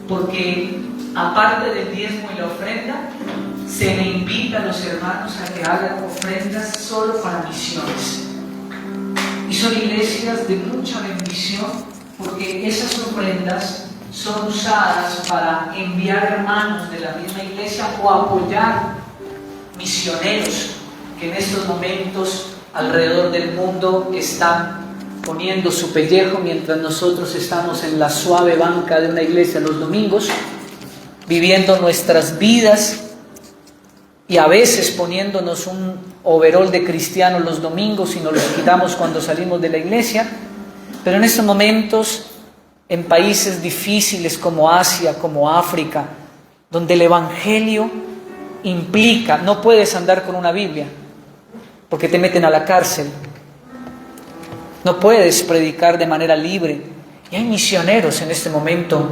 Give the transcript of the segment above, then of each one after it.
porque aparte del diezmo y la ofrenda, se le invita a los hermanos a que hagan ofrendas solo para misiones. Y son iglesias de mucha bendición, porque esas ofrendas son usadas para enviar hermanos de la misma iglesia o apoyar misioneros que en estos momentos alrededor del mundo están poniendo su pellejo mientras nosotros estamos en la suave banca de una iglesia los domingos, viviendo nuestras vidas y a veces poniéndonos un overol de cristiano los domingos y nos lo quitamos cuando salimos de la iglesia. Pero en estos momentos, en países difíciles como Asia, como África, donde el evangelio implica, no puedes andar con una Biblia porque te meten a la cárcel, no puedes predicar de manera libre, y hay misioneros en este momento.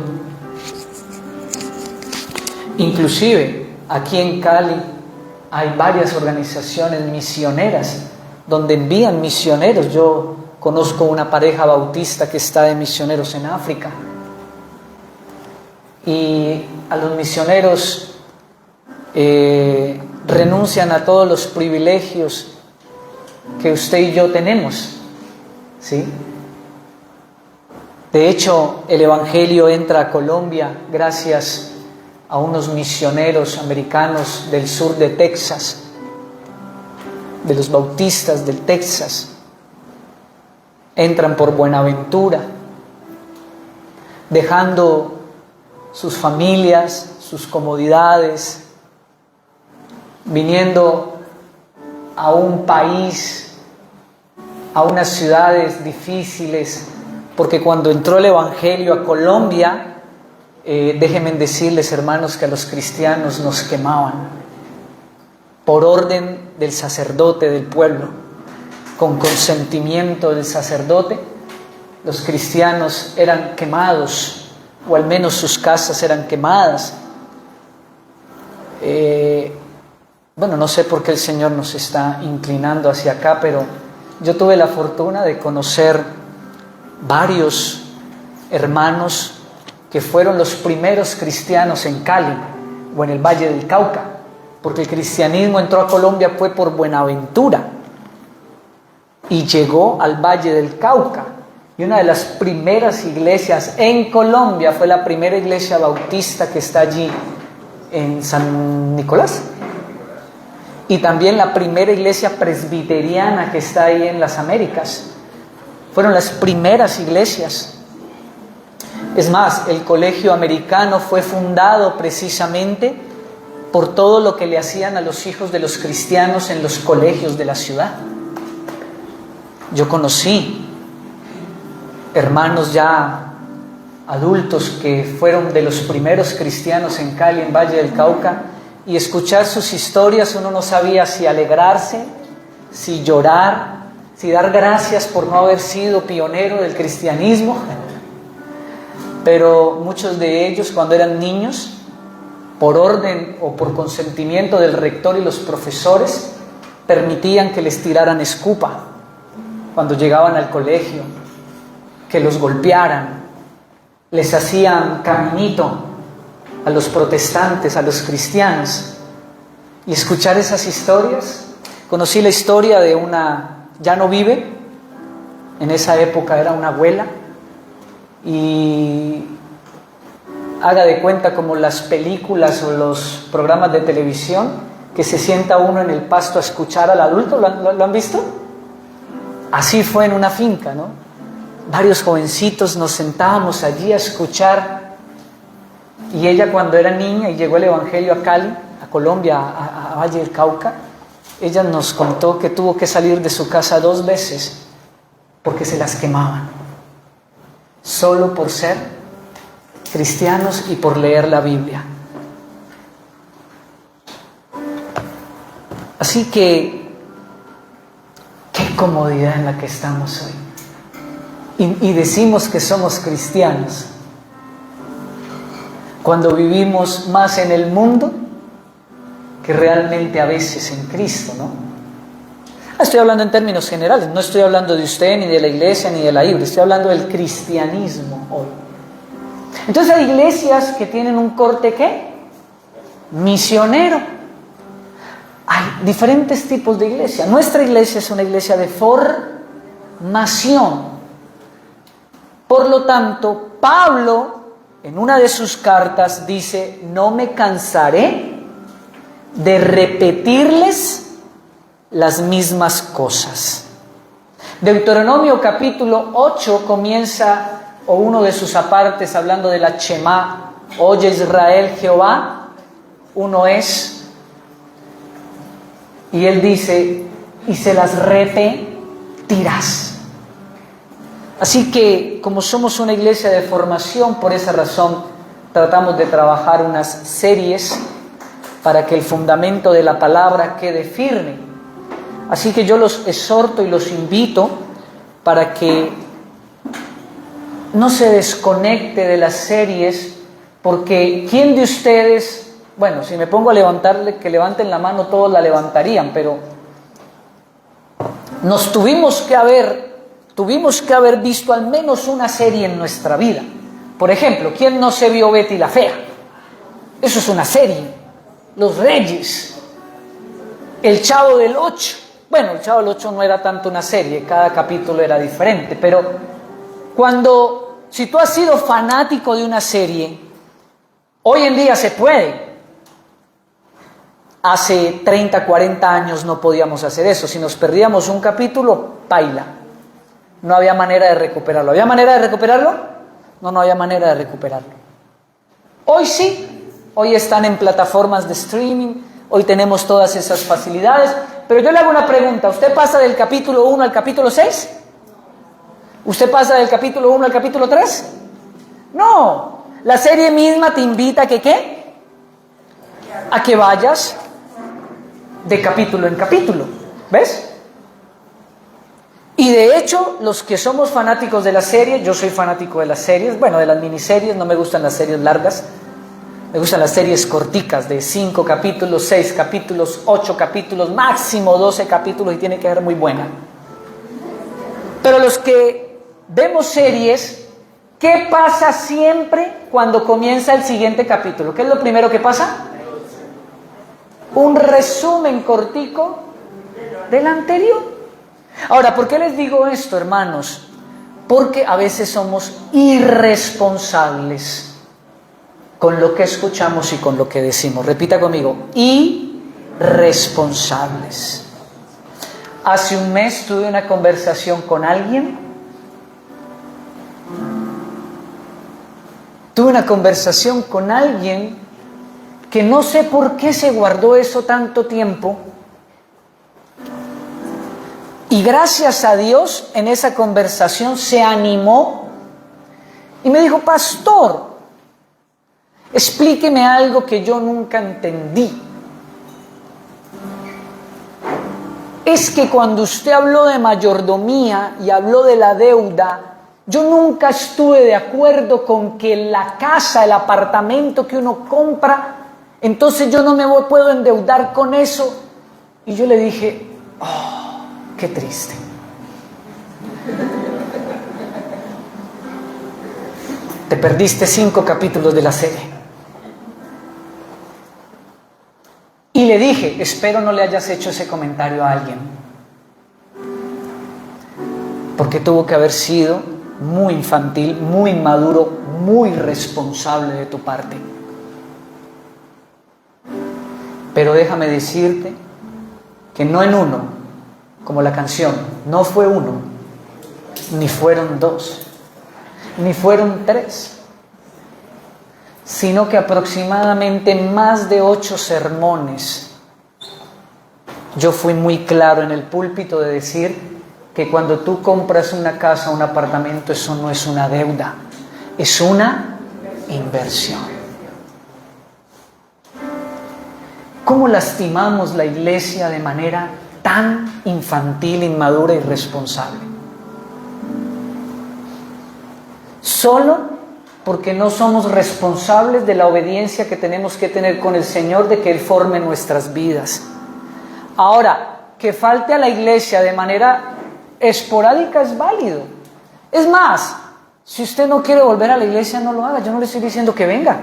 Inclusive aquí en Cali hay varias organizaciones misioneras donde envían misioneros. Yo conozco una pareja bautista que está de misioneros en África, y a los misioneros renuncian a todos los privilegios que usted y yo tenemos, ¿sí? De hecho, el evangelio entra a Colombia gracias a unos misioneros americanos del sur de Texas, de los bautistas del Texas. Entran por Buenaventura, dejando sus familias, sus comodidades, viniendo a un país, a unas ciudades difíciles, porque cuando entró el evangelio a Colombia, déjenme decirles, hermanos, que a los cristianos nos quemaban por orden del sacerdote del pueblo. Con consentimiento del sacerdote, los cristianos eran quemados, o al menos sus casas eran quemadas. Bueno, no sé por qué el Señor nos está inclinando hacia acá, pero yo tuve la fortuna de conocer varios hermanos que fueron los primeros cristianos en Cali o en el Valle del Cauca, porque el cristianismo entró a Colombia fue por Buenaventura y llegó al Valle del Cauca, y una de las primeras iglesias en Colombia fue la primera iglesia bautista que está allí en San Nicolás, y también la primera iglesia presbiteriana que está ahí en las Américas. Fueron las primeras iglesias. Es más, el colegio americano fue fundado precisamente por todo lo que le hacían a los hijos de los cristianos en los colegios de la ciudad. Yo conocí hermanos ya adultos que fueron de los primeros cristianos en Cali, en Valle del Cauca, y escuchar sus historias uno no sabía si alegrarse, si llorar, si dar gracias por no haber sido pionero del cristianismo. Pero muchos de ellos, cuando eran niños, por orden o por consentimiento del rector y los profesores, permitían que les tiraran escupa cuando llegaban al colegio, que los golpearan, les hacían caminito a los protestantes, a los cristianos. Y escuchar esas historias, conocí la historia de una, ya no vive, en esa época era una abuela, y haga de cuenta como las películas o los programas de televisión, que se sienta uno en el pasto a escuchar al adulto. ¿Lo han visto? Así fue en una finca, ¿no? Varios jovencitos nos sentábamos allí a escuchar, y ella, cuando era niña y llegó el evangelio a Cali, a Colombia, a Valle del Cauca, ella nos contó que tuvo que salir de su casa 2 veces porque se las quemaban, solo por ser cristianos y por leer la Biblia. Así que, qué comodidad en la que estamos hoy. Y decimos que somos cristianos cuando vivimos más en el mundo que realmente a veces en Cristo, ¿no? Estoy hablando en términos generales, no estoy hablando de usted, ni de la iglesia, ni de la Biblia, estoy hablando del cristianismo hoy. Entonces hay iglesias que tienen un corte ¿qué? Misionero. Hay diferentes tipos de iglesia. Nuestra iglesia es una iglesia de formación. Por lo tanto, Pablo, en una de sus cartas, dice: no me cansaré de repetirles las mismas cosas. Deuteronomio capítulo 8 comienza, o uno de sus apartes, hablando de la Shema: oye Israel, Jehová uno es. Y él dice: y se las repetirás. Así que, como somos una iglesia de formación, por esa razón tratamos de trabajar unas series para que el fundamento de la palabra quede firme. Así que yo los exhorto y los invito para que no se desconecte de las series, porque ¿quién de ustedes... Bueno, si me pongo a levantarle, que levanten la mano, todos la levantarían, pero nos tuvimos que haber visto al menos una serie en nuestra vida. Por ejemplo, ¿quién no se vio Betty la Fea? Eso es una serie. Los Reyes, El Chavo del Ocho. Bueno, El Chavo del Ocho no era tanto una serie, cada capítulo era diferente, pero si tú has sido fanático de una serie, hoy en día se puede. Hace 30, 40 años no podíamos hacer eso. Si nos perdíamos un capítulo, paila. No había manera de recuperarlo. ¿Había manera de recuperarlo? No había manera de recuperarlo. Hoy sí. Hoy están en plataformas de streaming. Hoy tenemos todas esas facilidades. Pero yo le hago una pregunta. ¿Usted pasa del capítulo 1 al capítulo 6? ¿Usted pasa del capítulo 1 al capítulo 3? No. La serie misma te invita a que ¿qué? A que vayas de capítulo en capítulo. ¿Ves? Y de hecho, los que somos fanáticos de la serie, yo soy fanático de las series, bueno, de las miniseries, no me gustan las series largas, me gustan las series corticas, de 5 capítulos, 6 capítulos, 8 capítulos, máximo 12 capítulos, y tiene que ser muy buena. Pero los que vemos series, ¿qué pasa siempre cuando comienza el siguiente capítulo? ¿Qué es lo primero que pasa? Un resumen cortico del anterior. Ahora, ¿por qué les digo esto, hermanos? Porque a veces somos irresponsables con lo que escuchamos y con lo que decimos. Repita conmigo: irresponsables. Hace un mes tuve una conversación con alguien. Que no sé por qué se guardó eso tanto tiempo. Y gracias a Dios, en esa conversación se animó y me dijo: pastor, explíqueme algo que yo nunca entendí. Es que cuando usted habló de mayordomía y habló de la deuda, yo nunca estuve de acuerdo con que la casa, el apartamento que uno compra, entonces yo no me puedo endeudar con eso. Y yo le dije: oh, qué triste. Te perdiste 5 capítulos de la serie. Y le dije: espero no le hayas hecho ese comentario a alguien, porque tuvo que haber sido muy infantil, muy inmaduro, muy irresponsable de tu parte. Pero déjame decirte que no en uno, como la canción, no fue uno, ni fueron 2, ni fueron 3, sino que aproximadamente más de 8 sermones yo fui muy claro en el púlpito de decir que cuando tú compras una casa, un apartamento, eso no es una deuda, es una inversión. ¿Cómo lastimamos la iglesia de manera tan infantil, inmadura y irresponsable? Solo porque no somos responsables de la obediencia que tenemos que tener con el Señor, de que Él forme nuestras vidas. Ahora, que falte a la iglesia de manera esporádica es válido. Es más, Si usted no quiere volver a la iglesia, no lo haga. Yo no le estoy diciendo que venga.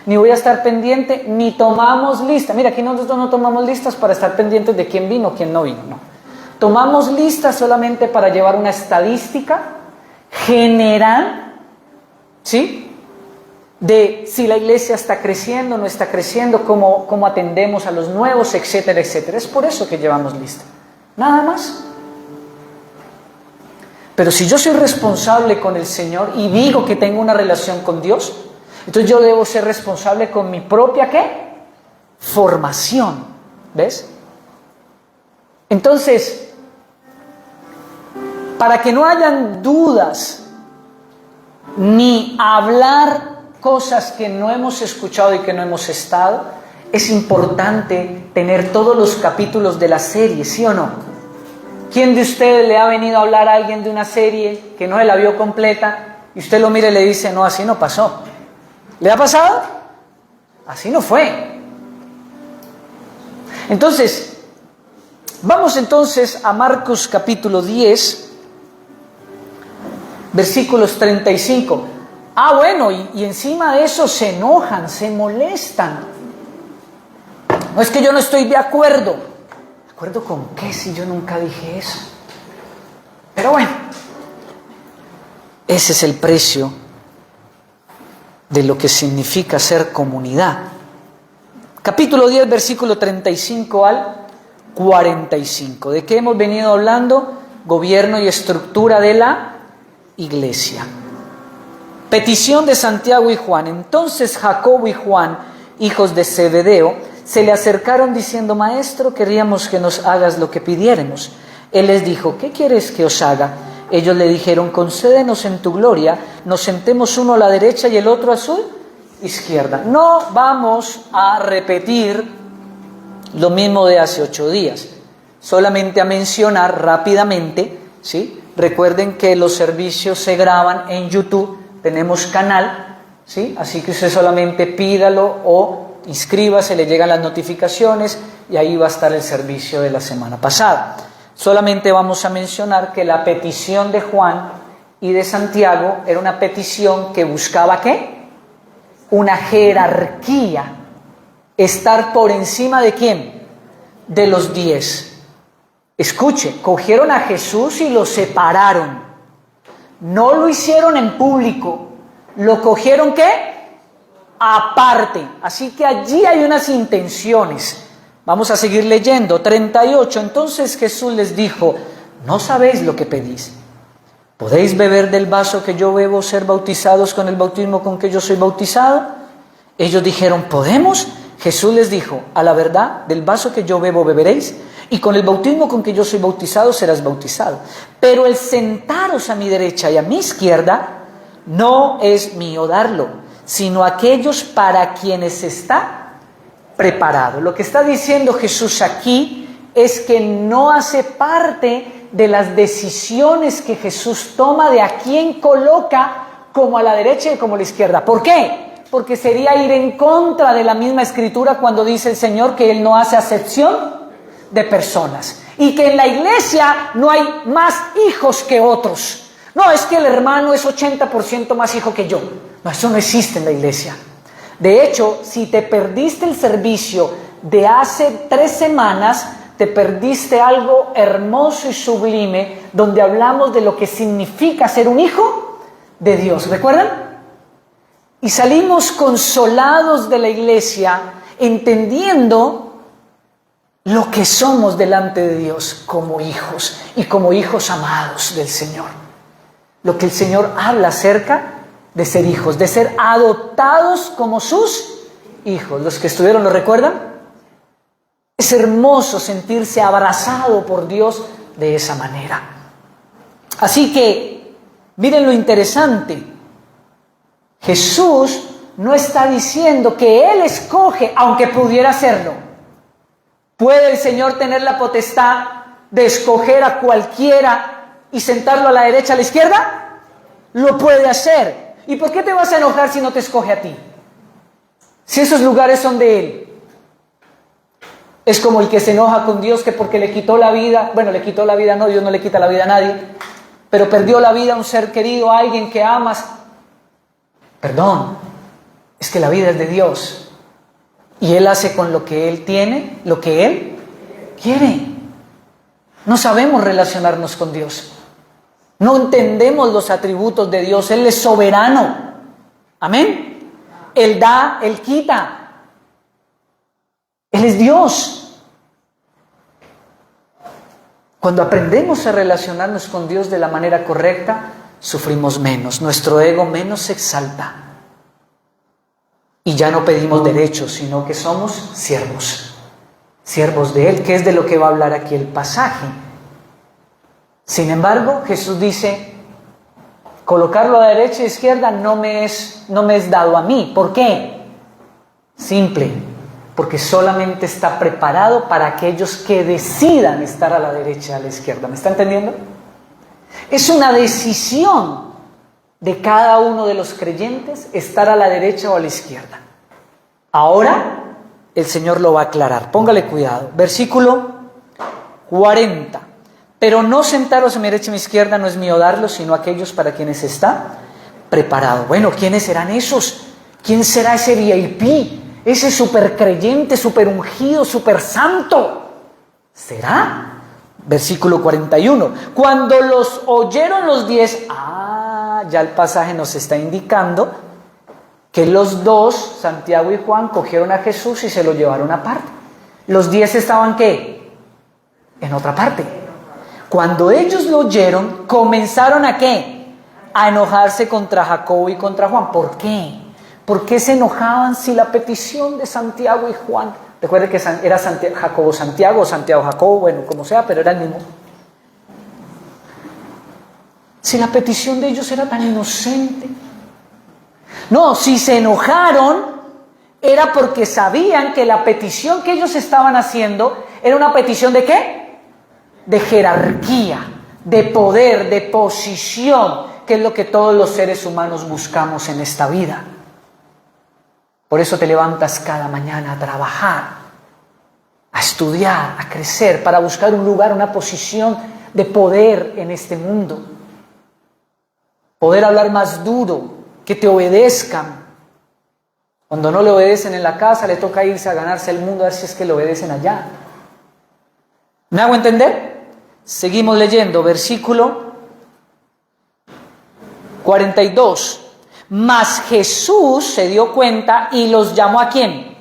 Ni voy a estar pendiente, ni tomamos lista. Mira, aquí nosotros no tomamos listas para estar pendientes de quién vino, quién no vino, no. Tomamos listas solamente para llevar una estadística general, ¿sí? De si la iglesia está creciendo, no está creciendo, cómo atendemos a los nuevos, etcétera, etcétera. Es por eso que llevamos lista. Nada más. Pero si yo soy responsable con el Señor y digo que tengo una relación con Dios, entonces yo debo ser responsable con mi propia, ¿qué? Formación. ¿Ves? Entonces, para que no hayan dudas, ni hablar cosas que no hemos escuchado y que no hemos estado, es importante tener todos los capítulos de la serie, ¿sí o no? ¿Quién de ustedes le ha venido a hablar a alguien de una serie que no se la vio completa y usted lo mira y le dice, no, así no pasó? ¿Le ha pasado? Así no fue. Entonces, vamos entonces a Marcos capítulo 10, versículos 35. Bueno, y encima de eso se enojan, se molestan. No, es que yo no estoy de acuerdo. ¿De acuerdo con qué si yo nunca dije eso? Pero bueno, ese es el precio de lo que significa ser comunidad. Capítulo 10, versículo 35 al 45. ¿De qué hemos venido hablando? Gobierno y estructura de la iglesia. Petición de Santiago y Juan. Entonces Jacobo y Juan, hijos de Zebedeo, se le acercaron diciendo, Maestro, queríamos que nos hagas lo que pidiéramos. Él les dijo, ¿qué quieres que os haga? Ellos le dijeron, concédenos en tu gloria, nos sentemos uno a la derecha y el otro a su izquierda. No vamos a repetir lo mismo de hace 8 días, solamente a mencionar rápidamente, ¿sí? Recuerden que los servicios se graban en YouTube, tenemos canal, ¿sí? Así que usted solamente pídalo o inscríbase, le llegan las notificaciones y ahí va a estar el servicio de la semana pasada. Solamente vamos a mencionar que la petición de Juan y de Santiago era una petición que buscaba ¿qué? Una jerarquía, estar por encima de ¿quién? De los 10. Escuche, cogieron a Jesús y lo separaron. No lo hicieron en público, lo cogieron ¿qué? Aparte. Así que allí hay unas intenciones. Vamos a seguir leyendo. 38. Entonces Jesús les dijo, ¿no sabéis lo que pedís? ¿Podéis beber del vaso que yo bebo, ser bautizados con el bautismo con que yo soy bautizado? Ellos dijeron, ¿podemos? Jesús les dijo, a la verdad, del vaso que yo bebo beberéis, y con el bautismo con que yo soy bautizado serás bautizado. Pero el sentaros a mi derecha y a mi izquierda no es mío darlo, sino aquellos para quienes está preparado. Lo que está diciendo Jesús aquí es que no hace parte de las decisiones que Jesús toma de a quién coloca como a la derecha y como a la izquierda. ¿Por qué? Porque sería ir en contra de la misma escritura cuando dice el Señor que Él no hace acepción de personas y que en la iglesia no hay más hijos que otros. No, es que el hermano es 80% más hijo que yo. No, eso no existe en la iglesia. De hecho, si te perdiste el servicio de hace 3 semanas, te perdiste algo hermoso y sublime donde hablamos de lo que significa ser un hijo de Dios. ¿Recuerdan? Y salimos consolados de la iglesia entendiendo lo que somos delante de Dios como hijos y como hijos amados del Señor. Lo que el Señor habla acerca de ser hijos, de ser adoptados como sus hijos. Los que estuvieron, ¿lo recuerdan? Es hermoso sentirse abrazado por Dios de esa manera. Así que, miren lo interesante. Jesús no está diciendo que Él escoge, aunque pudiera hacerlo. ¿Puede el Señor tener la potestad de escoger a cualquiera y sentarlo a la derecha, a la izquierda? Lo puede hacer. ¿Y por qué te vas a enojar si no te escoge a ti? Si esos lugares son de Él. Es como el que se enoja con Dios que porque le quitó la vida, bueno, le quitó la vida, no, Dios no le quita la vida a nadie, pero perdió la vida un ser querido, alguien que amas. Perdón, es que la vida es de Dios y Él hace con lo que Él tiene, lo que Él quiere. No sabemos relacionarnos con Dios. No entendemos los atributos de Dios. Él es soberano. Amén. Él da, Él quita. Él es Dios. Cuando aprendemos a relacionarnos con Dios de la manera correcta, sufrimos menos. Nuestro ego menos se exalta. Y ya no pedimos derechos, sino que somos siervos. Siervos de Él, que es de lo que va a hablar aquí el pasaje. Sin embargo, Jesús dice, colocarlo a derecha e izquierda no me es dado a mí. ¿Por qué? Simple, porque solamente está preparado para aquellos que decidan estar a la derecha y a la izquierda. ¿Me está entendiendo? Es una decisión de cada uno de los creyentes estar a la derecha o a la izquierda. Ahora el Señor lo va a aclarar. Póngale cuidado. Versículo 40. Pero no sentaros a mi derecha y a mi izquierda no es mío darlos, sino aquellos para quienes está preparado. Bueno, ¿quiénes serán esos? ¿Quién será ese VIP? Ese super creyente, super ungido, super santo. ¿Será? Versículo 41. Cuando los oyeron los 10, ya el pasaje nos está indicando que los dos, Santiago y Juan, cogieron a Jesús y se lo llevaron aparte. Los 10 estaban, ¿qué? En otra parte. Cuando ellos lo oyeron, comenzaron ¿a qué? A enojarse contra Jacobo y contra Juan. ¿Por qué? ¿Por qué se enojaban si la petición de Santiago y Juan? Recuerde que era Jacobo Santiago o Santiago Jacobo, bueno, como sea, pero era el mismo. Si la petición de ellos era tan inocente. No, si se enojaron era porque sabían que la petición que ellos estaban haciendo era una petición ¿de qué? De jerarquía, de poder, de posición, que es lo que todos los seres humanos buscamos en esta vida. Por eso te levantas cada mañana a trabajar, a estudiar, a crecer, para buscar un lugar, una posición de poder en este mundo. Poder hablar más duro, que te obedezcan. Cuando no le obedecen en la casa, le toca irse a ganarse el mundo a ver si es que le obedecen allá. ¿Me hago entender? Seguimos leyendo, versículo 42. Mas Jesús se dio cuenta y los llamó ¿a quién?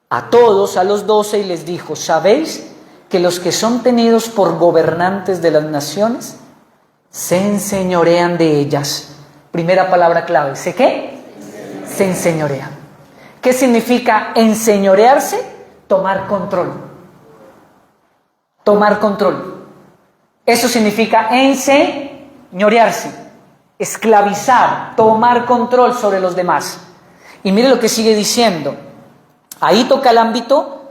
A todos, a los 12, y les dijo, ¿sabéis que los que son tenidos por gobernantes de las naciones se enseñorean de ellas? Primera palabra clave, ¿sé qué? Se enseñorean. ¿Qué significa enseñorearse? Tomar control. Tomar control. Eso significa enseñorearse, esclavizar, tomar control sobre los demás. Y mire lo que sigue diciendo. Ahí toca el ámbito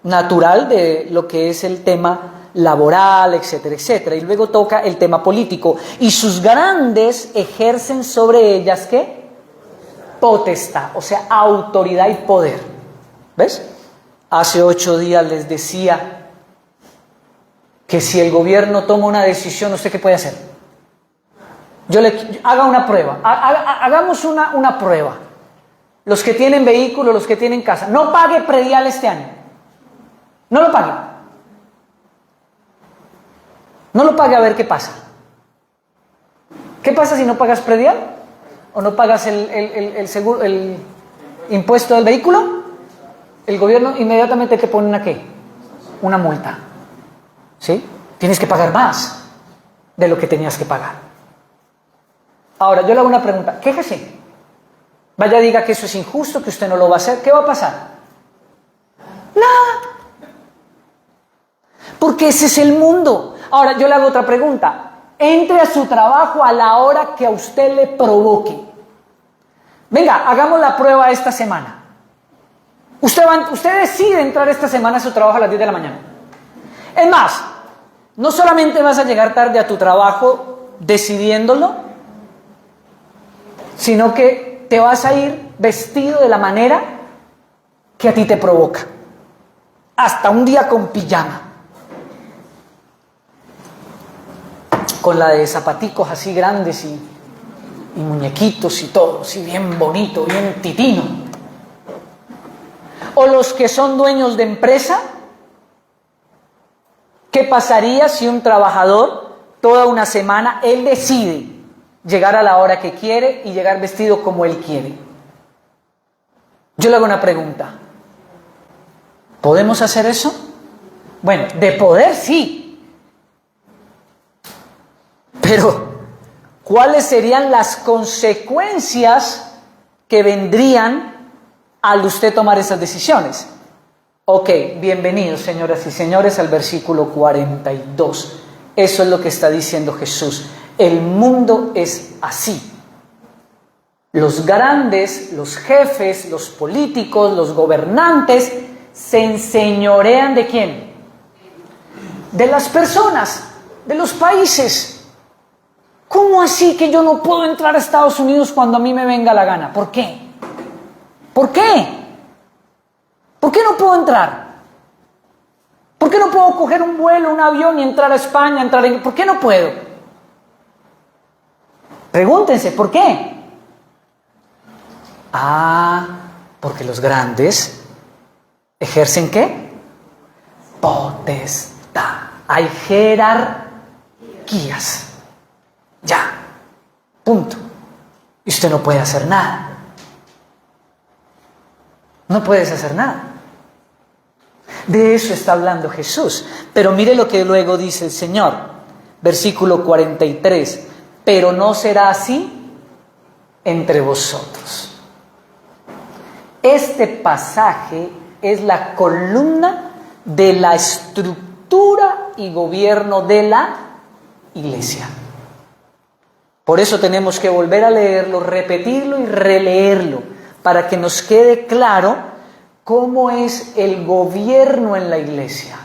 natural de lo que es el tema laboral, etcétera, etcétera. Y luego toca el tema político. Y sus grandes ejercen sobre ellas, ¿qué? Potestad, o sea, autoridad y poder. ¿Ves? Hace 8 días les decía que si el gobierno toma una decisión, ¿usted qué puede hacer? Haga una prueba. Hagamos una prueba. Los que tienen vehículo, los que tienen casa, no pague predial este año. No lo pague. No lo pague a ver qué pasa. ¿Qué pasa si no pagas predial? ¿O no pagas el seguro, el impuesto del vehículo? El gobierno inmediatamente te pone ¿una qué? Una multa. ¿Sí? Tienes que pagar más de lo que tenías que pagar. Ahora, yo le hago una pregunta. Quéjese. Vaya, diga que eso es injusto, que usted no lo va a hacer. ¿Qué va a pasar? Nada. Porque ese es el mundo. Ahora, yo le hago otra pregunta. Entre a su trabajo a la hora que a usted le provoque. Venga, hagamos la prueba esta semana. Usted decide entrar esta semana a su trabajo a las 10 de la mañana. Es más, no solamente vas a llegar tarde a tu trabajo decidiéndolo, sino que te vas a ir vestido de la manera que a ti te provoca. Hasta un día con pijama. con la de zapaticos así grandes y muñequitos y todo, así bien bonito, bien titino. O los que son dueños de empresa. ¿Qué pasaría si un trabajador, toda una semana, él decide llegar a la hora que quiere y llegar vestido como él quiere? Yo le hago una pregunta. ¿Podemos hacer eso? Bueno, de poder sí. Pero, ¿cuáles serían las consecuencias que vendrían al usted tomar esas decisiones? Ok, bienvenidos, señoras y señores, al versículo 42. Eso es lo que está diciendo Jesús. El mundo es así. Los grandes, los jefes, los políticos, los gobernantes se enseñorean ¿de quién? De las personas, de los países. ¿Cómo así que yo no puedo entrar a Estados Unidos cuando a mí me venga la gana? ¿Por qué? ¿Por qué? ¿Por qué no puedo entrar? ¿Por qué no puedo coger un vuelo, un avión y entrar a España, ¿por qué no puedo? Pregúntense, ¿por qué? Porque los grandes ejercen ¿qué? Potestad. Hay jerarquías. Ya. Punto. Y usted no puede hacer nada. No puedes hacer nada. De eso está hablando Jesús. Pero mire lo que luego dice el Señor. Versículo 43. Pero no será así entre vosotros. Este pasaje es la columna de la estructura y gobierno de la iglesia. Por eso tenemos que volver a leerlo, repetirlo y releerlo, para que nos quede claro cómo es el gobierno en la iglesia.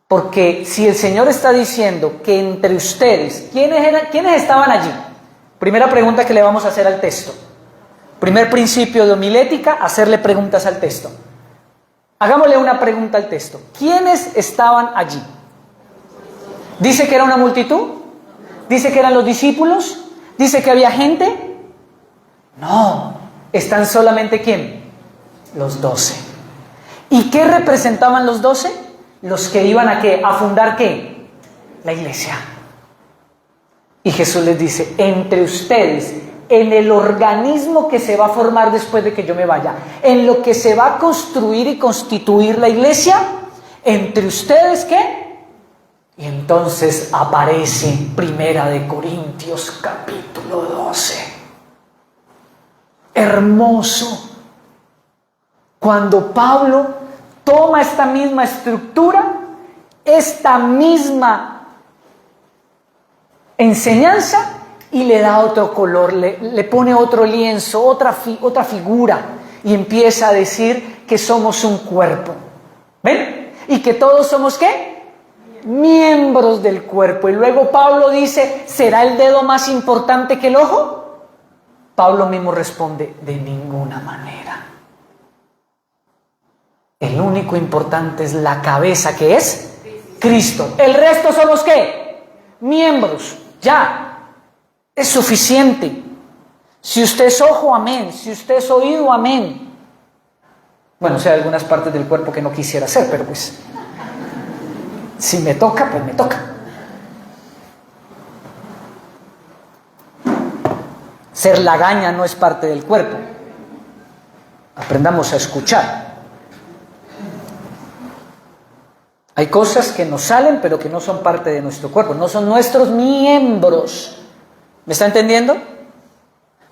Porque si el Señor está diciendo que entre ustedes, ¿quiénes estaban allí? Primera pregunta que le vamos a hacer al texto. Primer principio de homilética, hacerle preguntas al texto. Hagámosle una pregunta al texto. ¿Quiénes estaban allí? ¿Dice que era una multitud? ¿Dice que eran los discípulos? ¿Dice que había gente? No, están solamente ¿quién? Los 12. ¿Y qué representaban los 12? Los que iban a ¿qué? A fundar ¿qué? La iglesia. Y Jesús les dice, entre ustedes, en el organismo que se va a formar después de que yo me vaya, en lo que se va a construir y constituir la iglesia, entre ustedes ¿qué? Y entonces aparece Primera de Corintios capítulo 12. Hermoso. Cuando Pablo toma esta misma estructura, esta misma enseñanza, y le da otro color, le pone otro lienzo, otra figura, y empieza a decir que somos un cuerpo. ¿Ven? Y que todos somos ¿qué? Miembros del cuerpo. Y luego Pablo dice, ¿será el dedo más importante que el ojo? Pablo mismo responde, de ninguna manera. El único importante es la cabeza, que es Cristo. El resto somos ¿qué? Miembros. Ya. Es suficiente. Si usted es ojo, amén. Si usted es oído, amén. Bueno, o sea, hay algunas partes del cuerpo que no quisiera hacer, pero pues, si me toca, pues me toca. Ser lagaña no es parte del cuerpo. Aprendamos a escuchar. Hay cosas que nos salen, pero que no son parte de nuestro cuerpo, no son nuestros miembros. ¿Me está entendiendo?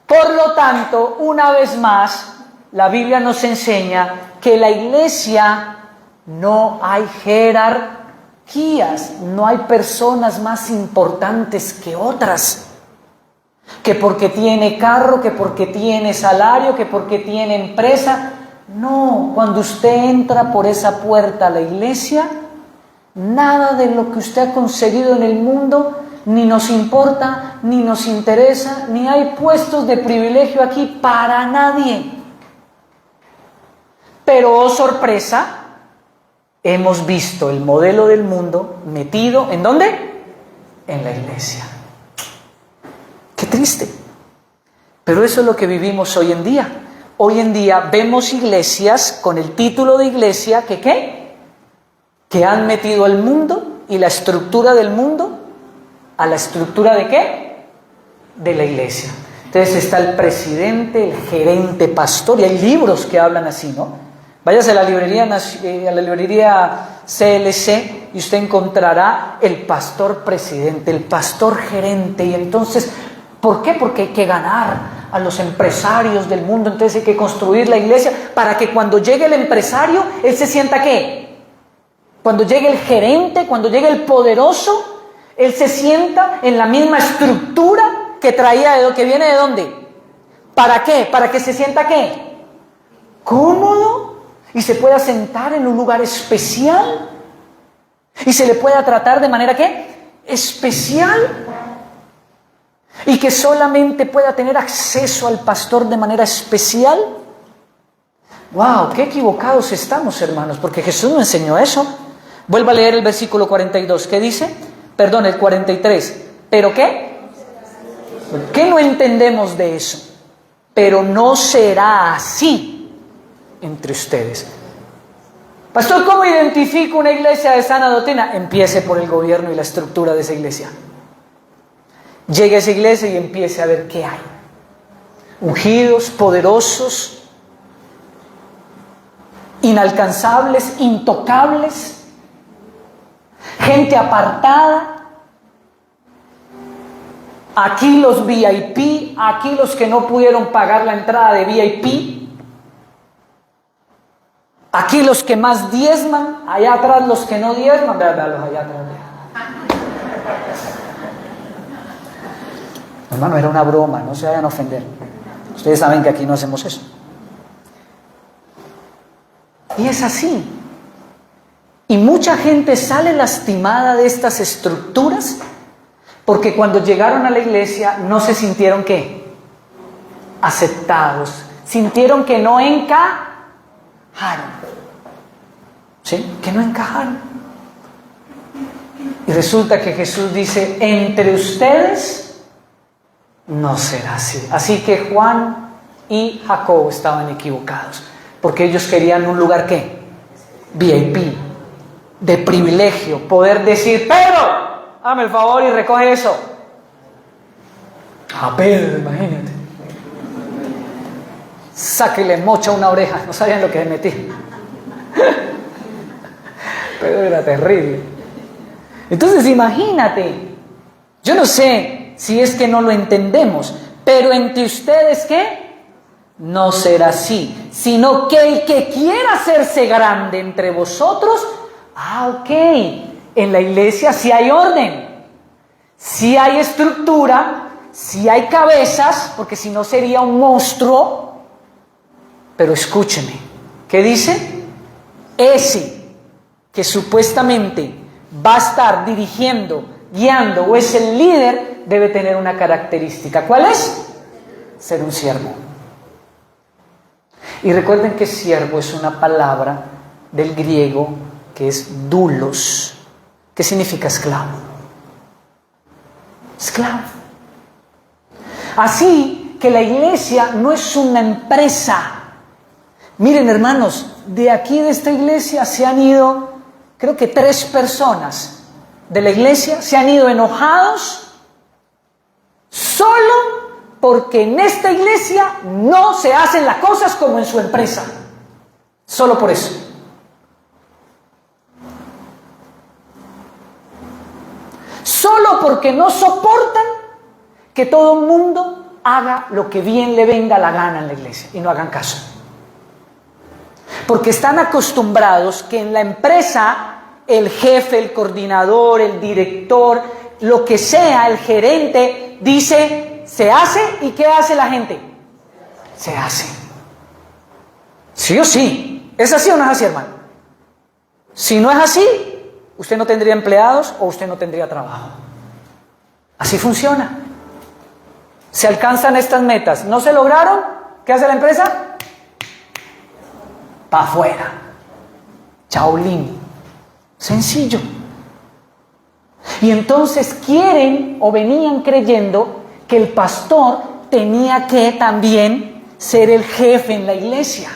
Por lo tanto, una vez más, la Biblia nos enseña que la iglesia no hay jerarquías, no hay personas más importantes que otras. Que porque tiene carro, que porque tiene salario, que porque tiene empresa. No, cuando usted entra por esa puerta a la iglesia, nada de lo que usted ha conseguido en el mundo ni nos importa, ni nos interesa, ni hay puestos de privilegio aquí para nadie. Pero, oh sorpresa, hemos visto el modelo del mundo metido, ¿en dónde? en la iglesia. Qué triste. Pero eso es lo que vivimos hoy en día. Hoy en día vemos iglesias con el título de iglesia que ¿qué? Que han metido al mundo y la estructura del mundo a la estructura de ¿qué? De la iglesia. Entonces está el presidente, el gerente, pastor, y hay libros que hablan así, ¿no? Váyase a la librería CLC y usted encontrará el pastor presidente, el pastor gerente. Y entonces, ¿por qué? Porque hay que ganar a los empresarios del mundo. Entonces hay que construir la iglesia para que cuando llegue el empresario, él se sienta ¿qué? Cuando llegue el gerente, cuando llegue el poderoso, él se sienta en la misma estructura que traía, que viene de ¿dónde? ¿Para qué? Para que se sienta ¿qué? Cómodo y se pueda sentar en un lugar especial y se le pueda tratar de manera ¿qué? Especial, y que solamente pueda tener acceso al pastor de manera especial. ¡Wow! ¡Qué equivocados estamos, hermanos! Porque Jesús no enseñó eso. Vuelva a leer el versículo 42. ¿Qué dice? Perdón, el 43. ¿Pero qué? ¿Qué no entendemos de eso? Pero no será así entre ustedes. Pastor, ¿cómo identifico una iglesia de sana doctrina? Empiece por el gobierno y la estructura de esa iglesia. Llegue a esa iglesia y empiece a ver qué hay. Ungidos, poderosos, inalcanzables, intocables, gente apartada. Aquí los VIP, aquí los que no pudieron pagar la entrada de VIP, aquí los que más diezman, allá atrás los que no diezman, véanlos allá atrás. Hermano, era una broma, no se vayan a ofender. Ustedes saben que aquí no hacemos eso. Y es así. Y mucha gente sale lastimada de estas estructuras porque cuando llegaron a la iglesia no se sintieron ¿qué? Aceptados. Sintieron que no encajaron. ¿Sí? Que no encajaron. Y resulta que Jesús dice, entre ustedes no será así. Así que Juan y Jacobo estaban equivocados, porque ellos querían un lugar ¿qué? VIP, de privilegio, poder decir, Pedro, hazme el favor y recoge eso. A Pedro, imagínate. Sáquele mocha a una oreja, no sabían lo que se metía. Pedro era terrible. Entonces imagínate, yo no sé si es que no lo entendemos, pero entre ustedes ¿qué? No será así, sino que el que quiera hacerse grande entre vosotros, ok, en la iglesia sí hay orden, sí hay estructura, sí hay cabezas, porque si no sería un monstruo. Pero escúcheme, ¿qué dice? Ese que supuestamente va a estar dirigiendo, guiando o es el líder, debe tener una característica. ¿Cuál es? Ser un siervo. Y recuerden que siervo es una palabra del griego que es doulos, que significa esclavo. Esclavo. Así que la iglesia no es una empresa. Miren, hermanos, de aquí de esta iglesia se han ido, creo que 3 personas de la iglesia se han ido enojados solo porque en esta iglesia no se hacen las cosas como en su empresa. Solo por eso. Solo porque no soportan que todo el mundo haga lo que bien le venga la gana en la iglesia y no hagan caso. Porque están acostumbrados que en la empresa el jefe, el coordinador, el director, lo que sea, el gerente, dice, se hace, ¿y qué hace la gente? Se hace. ¿Sí o sí? ¿Es así o no es así, hermano? Si no es así, usted no tendría empleados o usted no tendría trabajo. Así funciona. Se alcanzan estas metas. ¿No se lograron? ¿Qué hace la empresa? Pa' afuera. Chaolín. Sencillo. Y entonces quieren o venían creyendo que el pastor tenía que también ser el jefe en la iglesia.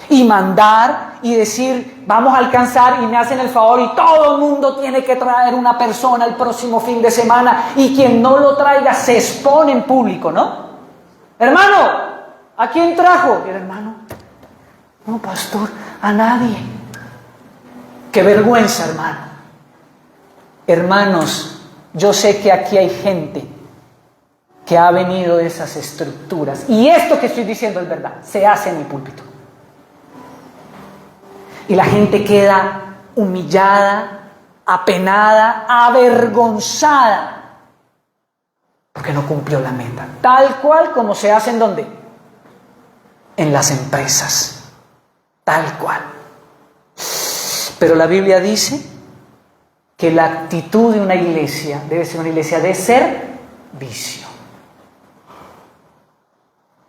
Y mandar y decir, vamos a alcanzar y me hacen el favor y todo el mundo tiene que traer una persona el próximo fin de semana y quien no lo traiga se expone en público, ¿no? Hermano, ¿a quién trajo? Y el hermano, no, pastor, a nadie. Qué vergüenza, hermano. Hermanos, yo sé que aquí hay gente que ha venido de esas estructuras y esto que estoy diciendo es verdad, se hace en mi púlpito. Y la gente queda humillada, apenada, avergonzada, porque no cumplió la meta. Tal cual como se hace en ¿dónde? En las empresas. Tal cual. Pero la Biblia dice que la actitud de una iglesia debe ser una iglesia de servicio.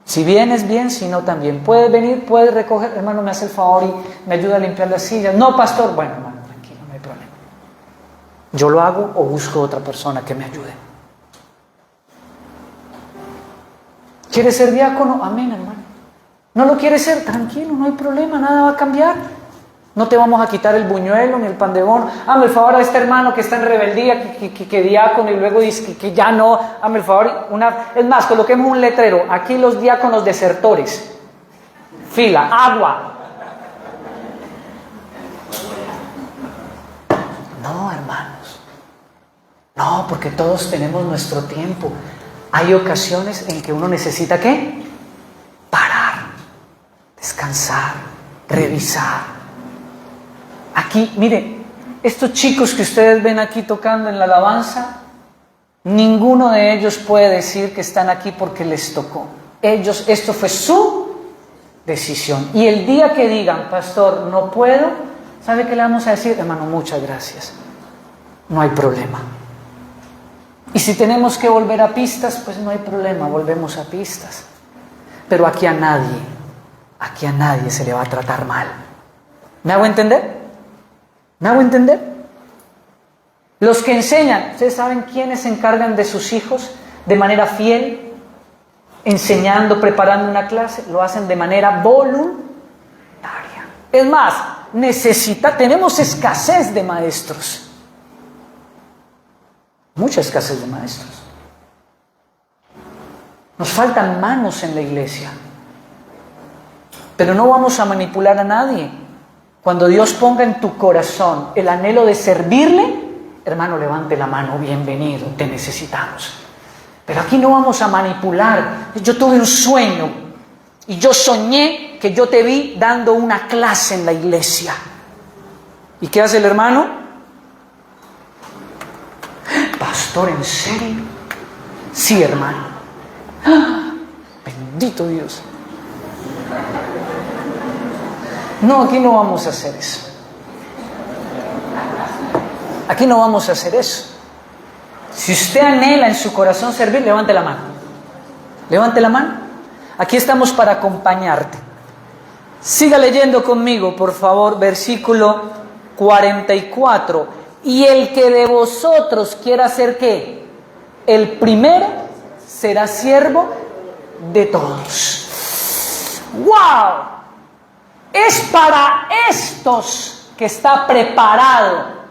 Si vienes, bien, si no, también. Puedes venir, puedes recoger, hermano, me hace el favor y me ayuda a limpiar las sillas. No, pastor, bueno, hermano, tranquilo, no hay problema. Yo lo hago o busco otra persona que me ayude. ¿Quieres ser diácono? Amén, hermano. ¿No lo quieres ser? Tranquilo, no hay problema, nada va a cambiar. No te vamos a quitar el buñuelo ni el pan de bono. Hazme el favor a este hermano que está en rebeldía, que diácono y luego dice que ya no. Hazme el favor. Es más, coloquemos un letrero. Aquí los diáconos desertores. Fila, agua. No, hermanos. No, porque todos tenemos nuestro tiempo. Hay ocasiones en que uno necesita ¿qué? Parar, descansar, revisar. Aquí, mire, estos chicos que ustedes ven aquí tocando en la alabanza, ninguno de ellos puede decir que están aquí porque les tocó. Ellos, esto fue su decisión. Y el día que digan, pastor, no puedo, ¿sabe qué le vamos a decir? Hermano, muchas gracias. No hay problema. Y si tenemos que volver a pistas, pues no hay problema, volvemos a pistas. Pero aquí a nadie se le va a tratar mal. ¿Me hago entender? ¿Me hago entender? Los que enseñan, ¿ustedes saben quiénes se encargan de sus hijos de manera fiel? Enseñando, preparando una clase, lo hacen de manera voluntaria. Es más, tenemos escasez de maestros. Mucha escasez de maestros. Nos faltan manos en la iglesia. Pero no vamos a manipular a nadie. Cuando Dios ponga en tu corazón el anhelo de servirle, hermano, levante la mano, bienvenido, te necesitamos. Pero aquí no vamos a manipular. Yo tuve un sueño y yo soñé que yo te vi dando una clase en la iglesia. ¿Y qué hace el hermano? Pastor, ¿en serio? Sí, hermano. Bendito Dios. No, aquí no vamos a hacer eso. Aquí no vamos a hacer eso. Si usted anhela en su corazón servir, levante la mano. Levante la mano. Aquí estamos para acompañarte. Siga leyendo conmigo, por favor, versículo 44. Y el que de vosotros quiera ser ¿qué? El primero será siervo de todos. ¡Wow! Es para estos que está preparado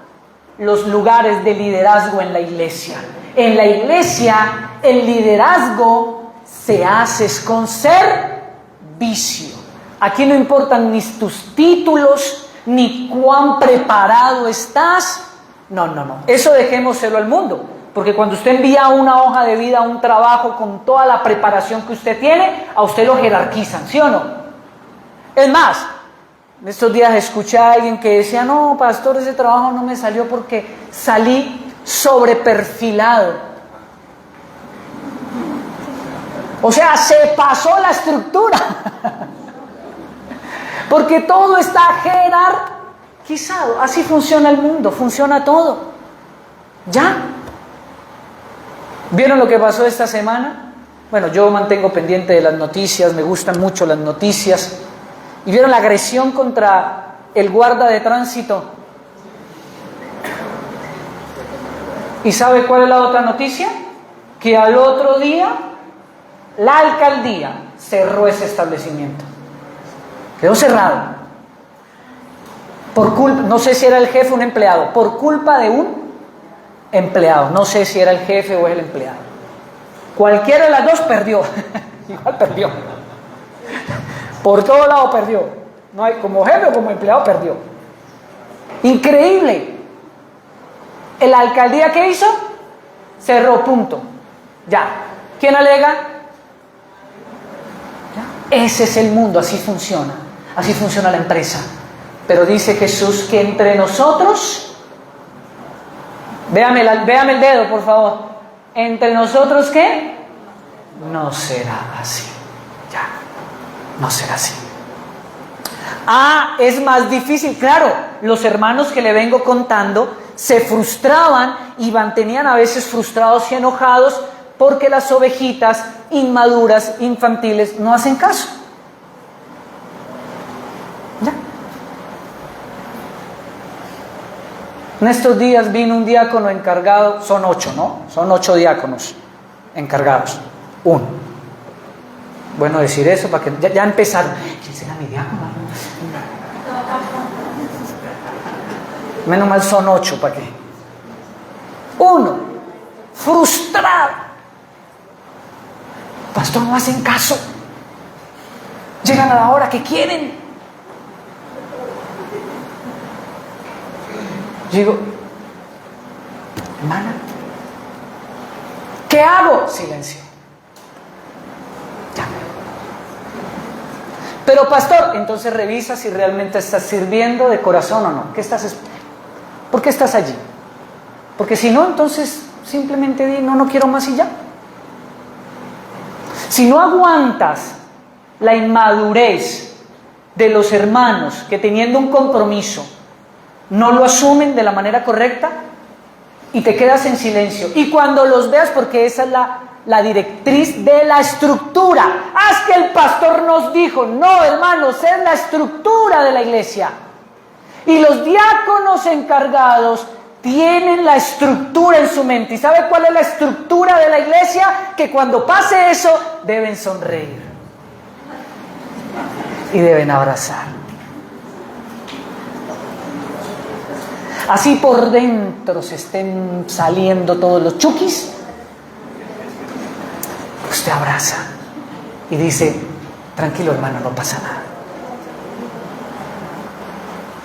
los lugares de liderazgo en la iglesia. En la iglesia el liderazgo se hace con servicio. Aquí no importan ni tus títulos, ni cuán preparado estás. No. Eso dejémoselo al mundo. Porque cuando usted envía una hoja de vida, un trabajo con toda la preparación que usted tiene, a usted lo jerarquizan, ¿sí o no? Es más, en estos días escuché a alguien que decía, no, pastor, ese trabajo no me salió porque salí sobreperfilado. O sea, se pasó la estructura. Porque todo está jerarquizado. Así funciona el mundo, funciona todo. ¿Ya? ¿Vieron lo que pasó esta semana? Bueno, yo mantengo pendiente de las noticias, me gustan mucho las noticias. ¿Y vieron la agresión contra el guarda de tránsito? ¿Y sabe cuál es la otra noticia? Que al otro día la alcaldía cerró ese establecimiento. Quedó cerrado. Por culpa, no sé si era el jefe o un empleado, por culpa de un empleado. No sé si era el jefe o el empleado. Cualquiera de las dos perdió. Igual perdió. Por todo lado perdió. No hay, como jefe o como empleado perdió. Increíble. ¿La alcaldía qué hizo? Cerró, punto. Ya. ¿Quién alega? Ya. Ese es el mundo, así funciona. Así funciona la empresa. Pero dice Jesús que entre nosotros, véame el dedo, por favor. Entre nosotros, ¿qué? No será así. Ya. No será así. Ah, es más difícil. Claro, los hermanos que le vengo contando se frustraban y mantenían a veces frustrados y enojados porque las ovejitas inmaduras, infantiles, no hacen caso. Ya. En estos días vino un diácono encargado, son 8, ¿no? Son 8 diáconos encargados. 1. Bueno decir eso para que ya empezaron. ¿Quién será mi diácono? Menos mal son 8, ¿para qué? 1, frustrado. Pastor, no hacen caso. Llegan a la hora que quieren. Digo, hermana, ¿qué hago? Silencio. Ya. Pero pastor, entonces revisa si realmente estás sirviendo de corazón o no. ¿Por qué estás allí? Porque si no, entonces simplemente di, no quiero más y ya. Si no aguantas la inmadurez de los hermanos que teniendo un compromiso no lo asumen de la manera correcta y te quedas en silencio. Y cuando los veas, porque esa es la directriz de la estructura. Haz que el pastor nos dijo, no hermanos, es la estructura de la iglesia. Y los diáconos encargados tienen la estructura en su mente. ¿Y sabe cuál es la estructura de la iglesia? Que cuando pase eso, deben sonreír. Y deben abrazar. Así por dentro se estén saliendo todos los chukis. Usted abraza y dice, tranquilo hermano, no pasa nada.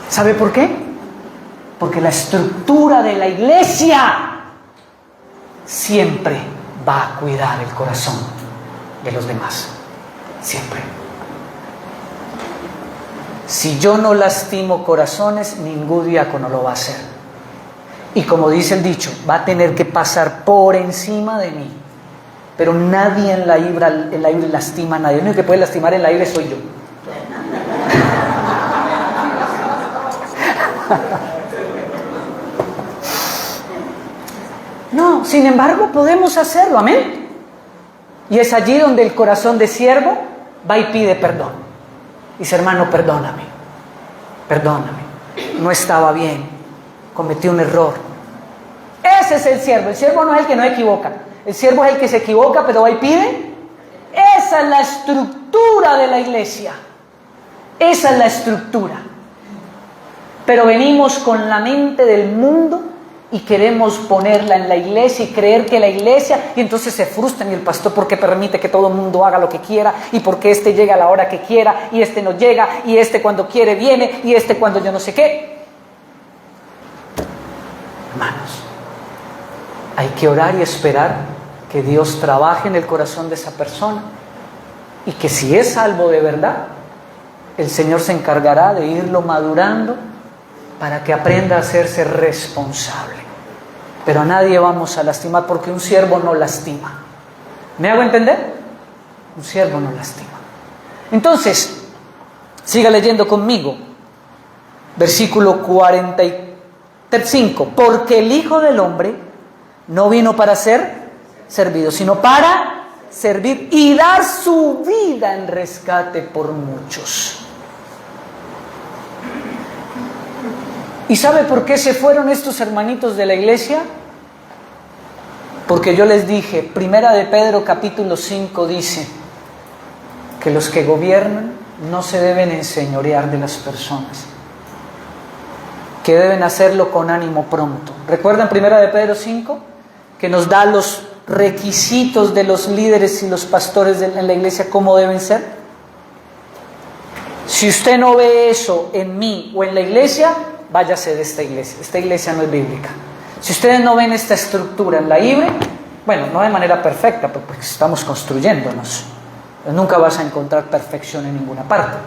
¿Sabe por qué? Porque la estructura de la iglesia siempre va a cuidar el corazón de los demás. Siempre. Si yo no lastimo corazones, ningún diácono lo va a hacer. Y como dice el dicho, va a tener que pasar por encima de mí. Pero nadie en la ibra lastima a nadie. El único que puede lastimar en la ibra soy yo. No, sin embargo podemos hacerlo, amén. Y es allí donde el corazón de siervo va y pide perdón. Dice, hermano, perdóname, no estaba bien, cometí un error. Ese es el siervo no es el que no equivoca, el siervo es el que se equivoca pero va y pide. Esa es la estructura de la iglesia, esa es la estructura. Pero venimos con la mente del mundo y queremos ponerla en la iglesia y creer que la iglesia, y entonces se frustran, y el pastor porque permite que todo el mundo haga lo que quiera, y porque este llega a la hora que quiera, y este no llega, y este cuando quiere viene, y este cuando yo no sé qué. Hermanos, hay que orar y esperar que Dios trabaje en el corazón de esa persona, y que si es salvo de verdad, el Señor se encargará de irlo madurando para que aprenda a hacerse responsable. Pero a nadie vamos a lastimar, porque un siervo no lastima. ¿Me hago entender? Un siervo no lastima. Entonces, siga leyendo conmigo. Versículo 45. Porque el Hijo del Hombre no vino para ser servido, sino para servir y dar su vida en rescate por muchos. ¿Y sabe por qué se fueron estos hermanitos de la iglesia? Porque yo les dije, Primera de Pedro capítulo 5 dice que los que gobiernan no se deben enseñorear de las personas, que deben hacerlo con ánimo pronto. ¿Recuerdan Primera de Pedro 5? Que nos da los requisitos de los líderes y los pastores en la iglesia, cómo deben ser. Si usted no ve eso en mí o en la iglesia, váyase de esta iglesia. Esta iglesia no es bíblica. Si ustedes no ven esta estructura en la IBRE, bueno, no de manera perfecta, porque estamos construyéndonos. Nunca vas a encontrar perfección en ninguna parte.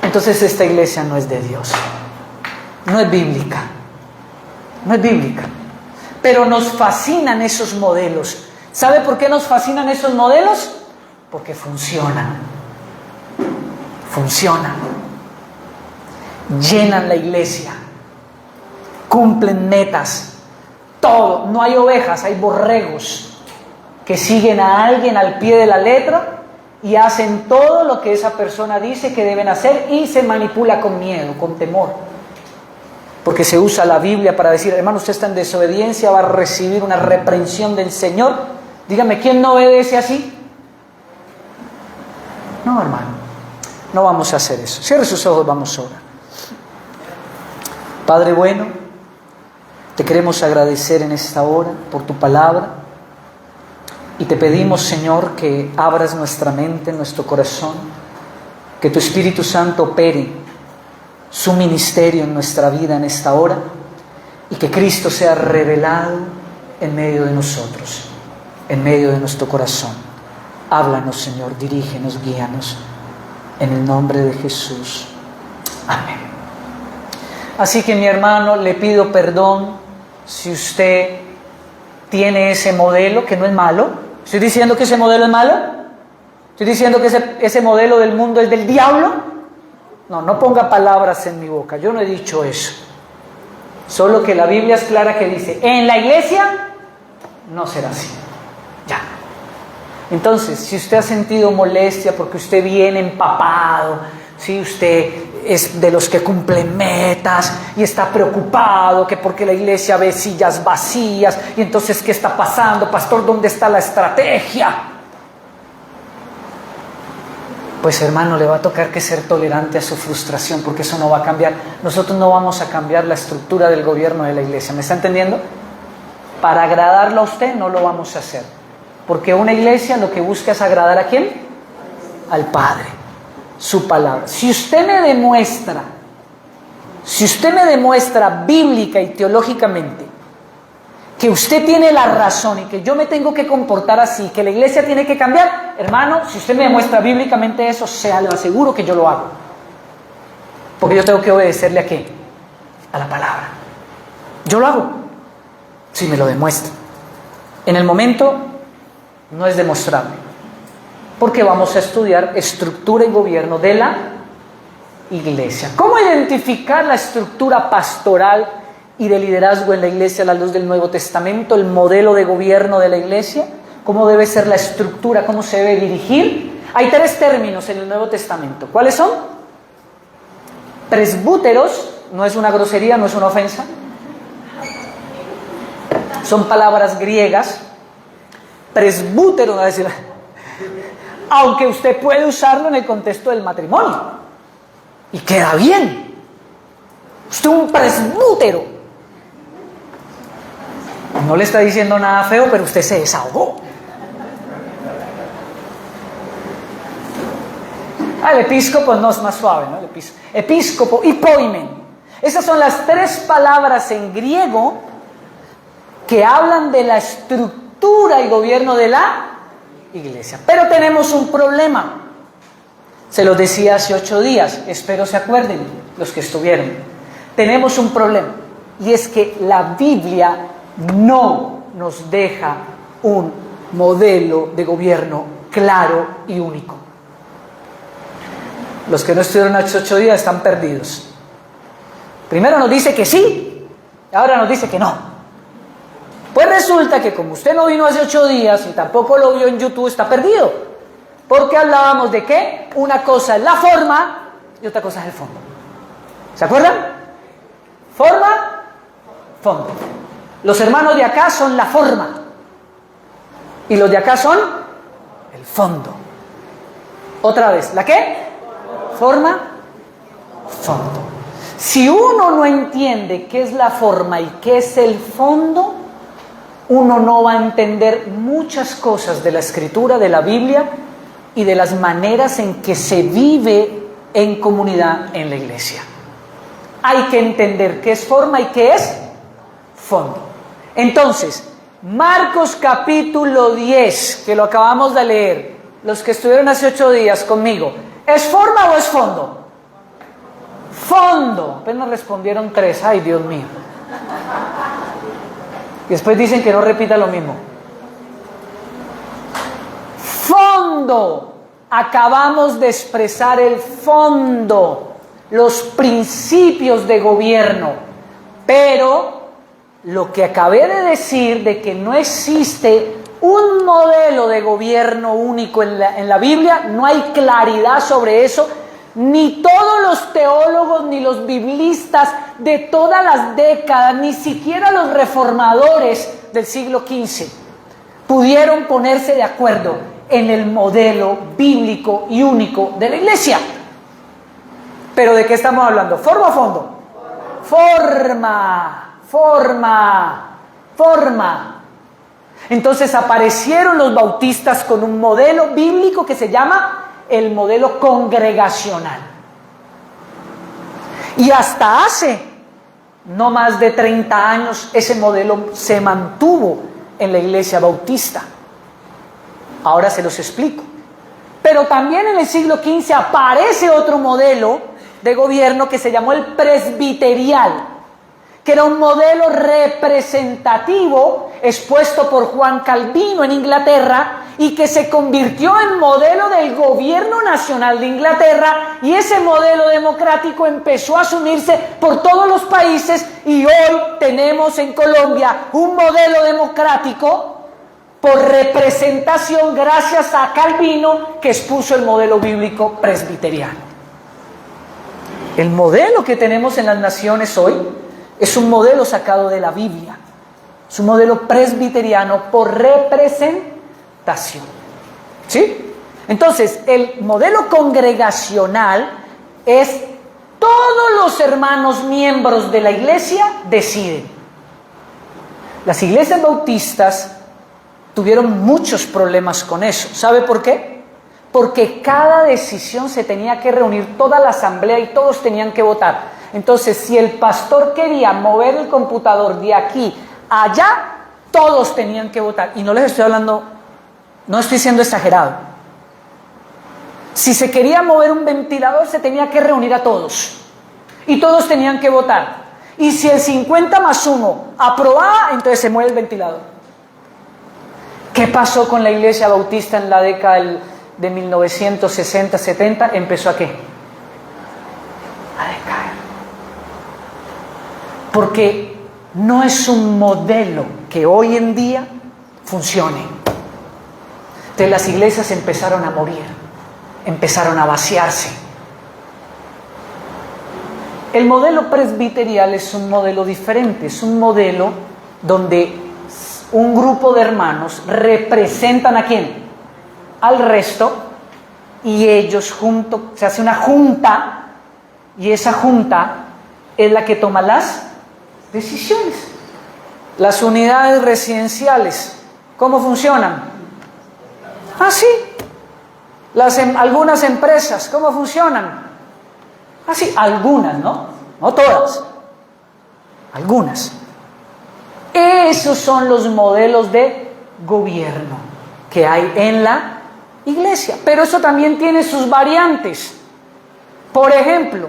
Entonces esta iglesia no es de Dios. No es bíblica. No es bíblica. Pero nos fascinan esos modelos. ¿Sabe por qué nos fascinan esos modelos? Porque funcionan. Funcionan. Llenan la iglesia. Cumplen metas. Todo. No hay ovejas, hay borregos que siguen a alguien al pie de la letra y hacen todo lo que esa persona dice que deben hacer, y se manipula con miedo, con temor. Porque se usa la Biblia para decir, hermano, usted está en desobediencia, va a recibir una reprensión del Señor. Dígame, ¿quién no obedece así? No, hermano, no vamos a hacer eso. Cierre sus ojos, vamos a orar. Padre bueno, te queremos agradecer en esta hora por tu palabra, y te pedimos, Señor, que abras nuestra mente, nuestro corazón, que tu Espíritu Santo opere su ministerio en nuestra vida en esta hora, y que Cristo sea revelado en medio de nosotros, en medio de nuestro corazón. Háblanos, Señor, dirígenos, guíanos, en el nombre de Jesús. Amén. Así que, mi hermano, le pido perdón si usted tiene ese modelo, que no es malo. ¿Estoy diciendo que ese modelo es malo? ¿Estoy diciendo que ese modelo del mundo es del diablo? No, no ponga palabras en mi boca, yo no he dicho eso. Solo que la Biblia es clara que dice, en la iglesia no será así. Ya. Entonces, si usted ha sentido molestia porque usted viene empapado, si usted es de los que cumplen metas y está preocupado que porque la iglesia ve sillas vacías y entonces ¿qué está pasando? Pastor, ¿dónde está la estrategia? Pues, hermano, le va a tocar que ser tolerante a su frustración, porque eso no va a cambiar. Nosotros no vamos a cambiar la estructura del gobierno de la iglesia. ¿Me está entendiendo? Para agradarlo a usted no lo vamos a hacer, porque una iglesia lo que busca es agradar ¿a quién? Al Padre, su palabra. Si usted me demuestra bíblica y teológicamente que usted tiene la razón y que yo me tengo que comportar así, que la iglesia tiene que cambiar, hermano, si usted me demuestra bíblicamente eso, le aseguro que yo lo hago. Porque yo tengo que obedecerle ¿a qué? A la palabra. Yo lo hago, si me lo demuestra. En el momento no es demostrable, porque vamos a estudiar estructura y gobierno de la iglesia. ¿Cómo identificar la estructura pastoral y de liderazgo en la iglesia a la luz del Nuevo Testamento? El modelo de gobierno de la iglesia, cómo debe ser la estructura, cómo se debe dirigir. Hay 3 términos en el Nuevo Testamento. ¿Cuáles son? Presbúteros, no es una grosería, no es una ofensa. Son palabras griegas. Presbútero, no es decir, aunque usted puede usarlo en el contexto del matrimonio y queda bien. Usted es un presbútero. No le está diciendo nada feo, pero usted se desahogó. El episcopo no es más suave, ¿no? Episcopo y poimen. Esas son las 3 palabras en griego que hablan de la estructura y gobierno de la iglesia. Pero tenemos un problema. Se los decía hace 8 días, espero se acuerden los que estuvieron. Tenemos un problema, y es que la Biblia no nos deja un modelo de gobierno claro y único. Los que no estuvieron hace 8 días están perdidos. Primero nos dice que sí, y ahora nos dice que no. Pues resulta que como usted no vino hace 8 días y tampoco lo vio en YouTube, está perdido. Porque hablábamos de que una cosa es la forma y otra cosa es el fondo. ¿Se acuerdan? Forma, fondo. Los hermanos de acá son la forma y los de acá son el fondo. Otra vez, ¿la qué? Forma, fondo. Si uno no entiende qué es la forma y qué es el fondo, uno no va a entender muchas cosas de la Escritura, de la Biblia y de las maneras en que se vive en comunidad en la iglesia. Hay que entender qué es forma y qué es fondo. Entonces, Marcos capítulo 10, que lo acabamos de leer, los que estuvieron hace 8 días conmigo, ¿es forma o es fondo? Fondo. Apenas respondieron 3, ay Dios mío. Y después dicen que no repita lo mismo. Fondo. Acabamos de expresar el fondo, los principios de gobierno, pero lo que acabé de decir de que no existe un modelo de gobierno único en la Biblia, no hay claridad sobre eso, ni todos los teólogos ni los biblistas de todas las décadas, ni siquiera los reformadores del siglo XV pudieron ponerse de acuerdo en el modelo bíblico y único de la iglesia. ¿Pero de qué estamos hablando? ¿Forma o fondo? Forma. Entonces aparecieron los bautistas con un modelo bíblico que se llama el modelo congregacional. Y hasta hace no más de 30 años ese modelo se mantuvo en la iglesia bautista. Ahora se los explico. Pero también en el siglo XV aparece otro modelo de gobierno que se llamó el presbiterial, que era un modelo representativo expuesto por Juan Calvino en Inglaterra y que se convirtió en modelo del gobierno nacional de Inglaterra, y ese modelo democrático empezó a asumirse por todos los países y hoy tenemos en Colombia un modelo democrático por representación gracias a Calvino, que expuso el modelo bíblico presbiteriano. El modelo que tenemos en las naciones hoy es un modelo sacado de la Biblia, es un modelo presbiteriano por representación. ¿Sí? Entonces, el modelo congregacional es todos los hermanos miembros de la iglesia deciden. Las iglesias bautistas tuvieron muchos problemas con eso. ¿Sabe por qué? Porque cada decisión se tenía que reunir toda la asamblea y todos tenían que votar. Entonces, si el pastor quería mover el computador de aquí a allá, todos tenían que votar. Y no les estoy hablando, no estoy siendo exagerado. Si se quería mover un ventilador, se tenía que reunir a todos. Y todos tenían que votar. Y si el 50+1 aprobaba, entonces se mueve el ventilador. ¿Qué pasó con la iglesia bautista en la década de 1960-70? ¿Empezó a qué? A decaer. Porque no es un modelo que hoy en día funcione. Entonces las iglesias empezaron a morir, empezaron a vaciarse. El modelo presbiterial es un modelo diferente, es un modelo donde un grupo de hermanos representan ¿a quién? Al resto, y ellos juntos, se hace una junta, y esa junta es la que toma las decisiones. Las unidades residenciales, ¿cómo funcionan? Así. Algunas empresas, ¿cómo funcionan? Así, algunas, ¿no? No todas, algunas. Esos son los modelos de gobierno que hay en la iglesia. Pero eso también tiene sus variantes. Por ejemplo,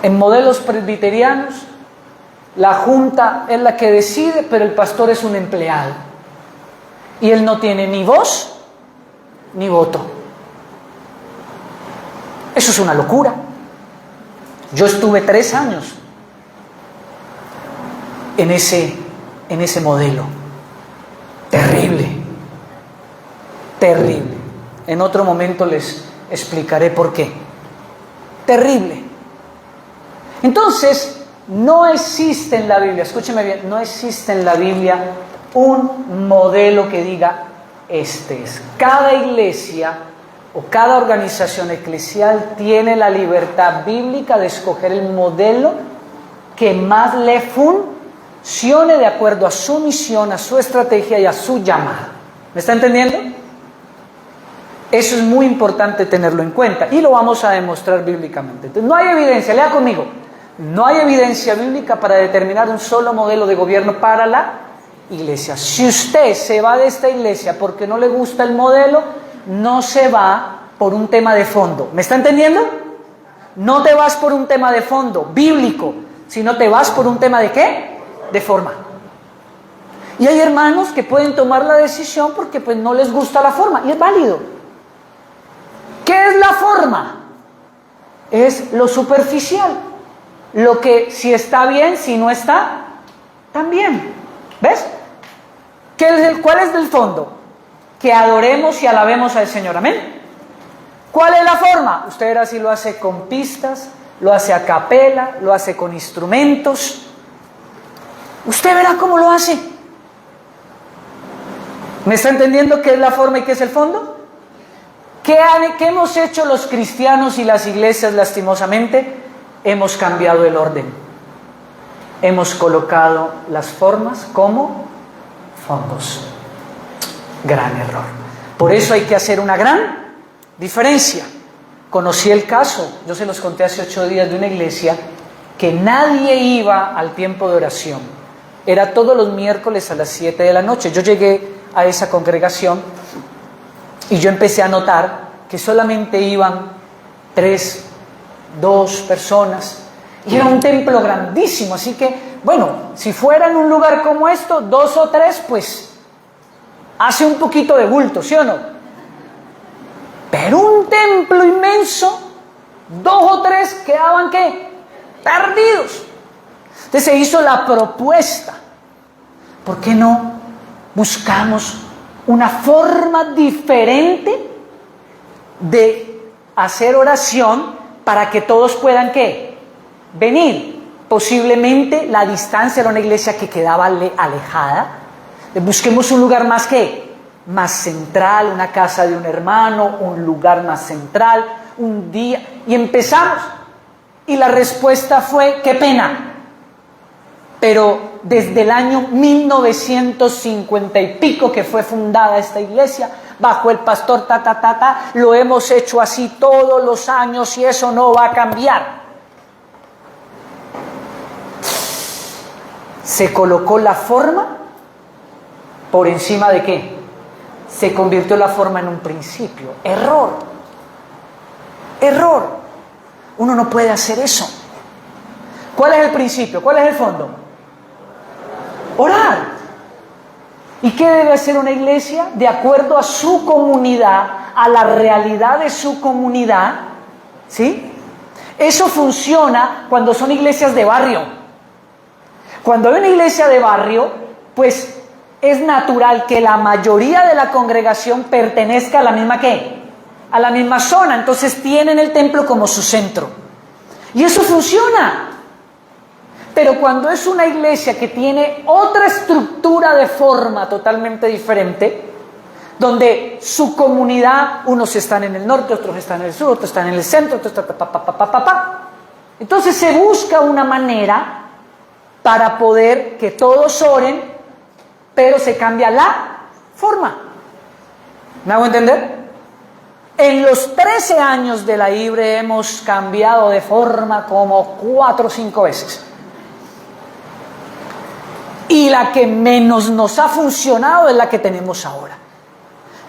en modelos presbiterianos, la junta es la que decide, pero el pastor es un empleado. Y él no tiene ni voz ni voto. Eso es una locura. Yo estuve 3 años en ese modelo. Terrible. En otro momento les explicaré por qué. Terrible. Entonces, No existe en la Biblia, escúcheme bien, no existe en la Biblia un modelo que diga este es. Cada iglesia o cada organización eclesial tiene la libertad bíblica de escoger el modelo que más le funcione de acuerdo a su misión, a su estrategia y a su llamada. ¿Me está entendiendo? Eso es muy importante tenerlo en cuenta y lo vamos a demostrar bíblicamente. Entonces, no hay evidencia, lea conmigo, no hay evidencia bíblica para determinar un solo modelo de gobierno para la iglesia. Si usted se va de esta iglesia porque no le gusta el modelo, no se va por un tema de fondo. ¿Me está entendiendo? No te vas por un tema de fondo bíblico, sino te vas por un tema de ¿qué? De forma. Y hay hermanos que pueden tomar la decisión porque pues no les gusta la forma y es válido. ¿Qué es la forma? Es lo superficial, lo que si está bien, si no está, también. ¿Ves? ¿Cuál es el fondo? Que adoremos y alabemos al Señor. Amén. ¿Cuál es la forma? Usted verá si lo hace con pistas, lo hace a capela, lo hace con instrumentos. Usted verá cómo lo hace. ¿Me está entendiendo qué es la forma y qué es el fondo? ¿Qué hemos hecho los cristianos y las iglesias lastimosamente? Hemos cambiado el orden. Hemos colocado las formas como fondos. Gran error. Por eso hay que hacer una gran diferencia. Conocí el caso, yo se los conté hace 8 días, de una iglesia que nadie iba al tiempo de oración. Era todos los miércoles a las 7 de la noche. Yo llegué a esa congregación y yo empecé a notar que solamente iban 3, 2 personas. Y era un templo grandísimo, así que, bueno, si fuera en un lugar como esto, 2 o 3, pues hace un poquito de bulto, ¿sí o no? Pero un templo inmenso, 2 o 3 quedaban, ¿qué? Perdidos. Entonces se hizo la propuesta. ¿Por qué no buscamos una forma diferente de hacer oración para que todos puedan, ¿qué? Venir? Posiblemente la distancia era una iglesia que quedaba alejada. Busquemos un lugar más, ¿qué? Más central, una casa de un hermano, un lugar más central, un día. Y empezamos. Y la respuesta fue, qué pena. Pero desde el año 1950 y pico que fue fundada esta iglesia, bajo el pastor lo hemos hecho así todos los años y eso no va a cambiar. Se colocó la forma por encima de ¿qué? Se convirtió la forma en un principio. Error. Error. Uno no puede hacer eso. ¿Cuál es el principio? ¿Cuál es el fondo? Orar. ¿Y qué debe hacer una iglesia? De acuerdo a su comunidad, a la realidad de su comunidad, ¿sí? Eso funciona cuando son iglesias de barrio. Cuando hay una iglesia de barrio, pues es natural que la mayoría de la congregación pertenezca a la misma ¿qué? A la misma zona. Entonces tienen el templo como su centro. Y eso funciona. Pero cuando es una iglesia que tiene otra estructura de forma totalmente diferente, donde su comunidad, unos están en el norte, otros están en el sur, otros están en el centro, otros están entonces se busca una manera para poder que todos oren, pero se cambia la forma. ¿Me hago entender? En los 13 años de la IBRE hemos cambiado de forma como 4 o 5 veces. Y la que menos nos ha funcionado es la que tenemos ahora.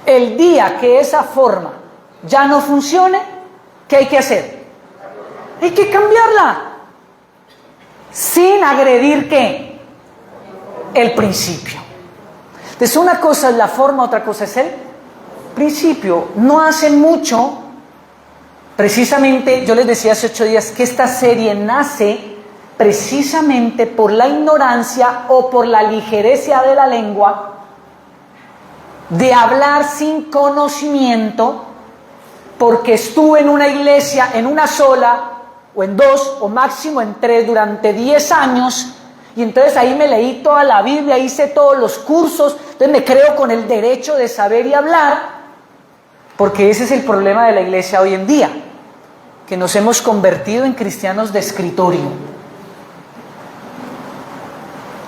El día que esa forma ya no funcione, ¿qué hay que hacer? Hay que cambiarla. Sin agredir, ¿qué? El principio. Entonces una cosa es la forma, otra cosa es el principio. No hace mucho, precisamente, yo les decía hace 8 días que esta serie nace precisamente por la ignorancia o por la ligereza de la lengua, de hablar sin conocimiento, porque estuve en una iglesia, en una sola, o en 2, o máximo en 3 durante 10 años. Y entonces ahí me leí toda la Biblia, hice todos los cursos, entonces me creo con el derecho de saber y hablar, porque ese es el problema de la iglesia hoy en día, que nos hemos convertido en cristianos de escritorio.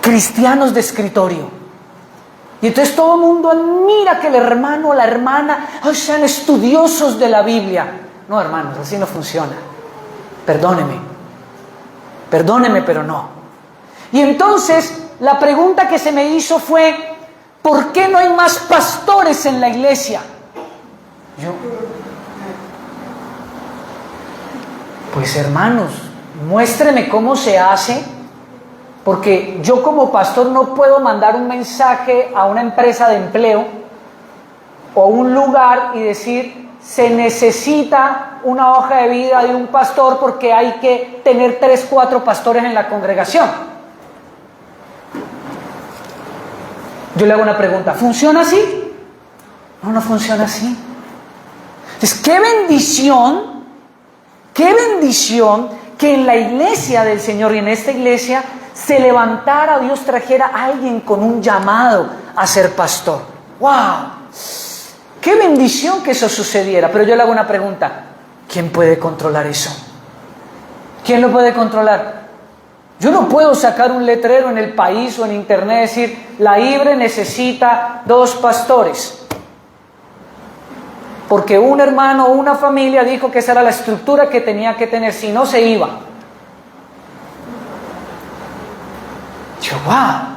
Cristianos de escritorio. Y entonces todo el mundo admira que el hermano o la hermana sean estudiosos de la Biblia. No, hermanos, así no funciona. Perdóneme, pero no. Y entonces la pregunta que se me hizo fue, ¿por qué no hay más pastores en la iglesia? Pues hermanos, muéstreme cómo se hace, porque yo como pastor no puedo mandar un mensaje a una empresa de empleo o a un lugar y decir, se necesita una hoja de vida de un pastor porque hay que tener 3, 4 pastores en la congregación. Yo le hago una pregunta, ¿funciona así? No, no funciona así. Entonces, qué bendición que en la iglesia del Señor y en esta iglesia se levantara, Dios trajera a alguien con un llamado a ser pastor. ¡Wow! ¡Qué bendición que eso sucediera! Pero yo le hago una pregunta, ¿quién puede controlar eso? ¿Quién lo puede controlar? Yo no puedo sacar un letrero en el país o en internet y decir, la IBRE necesita 2 pastores. Porque un hermano o una familia dijo que esa era la estructura que tenía que tener, si no se iba. Yo, wow.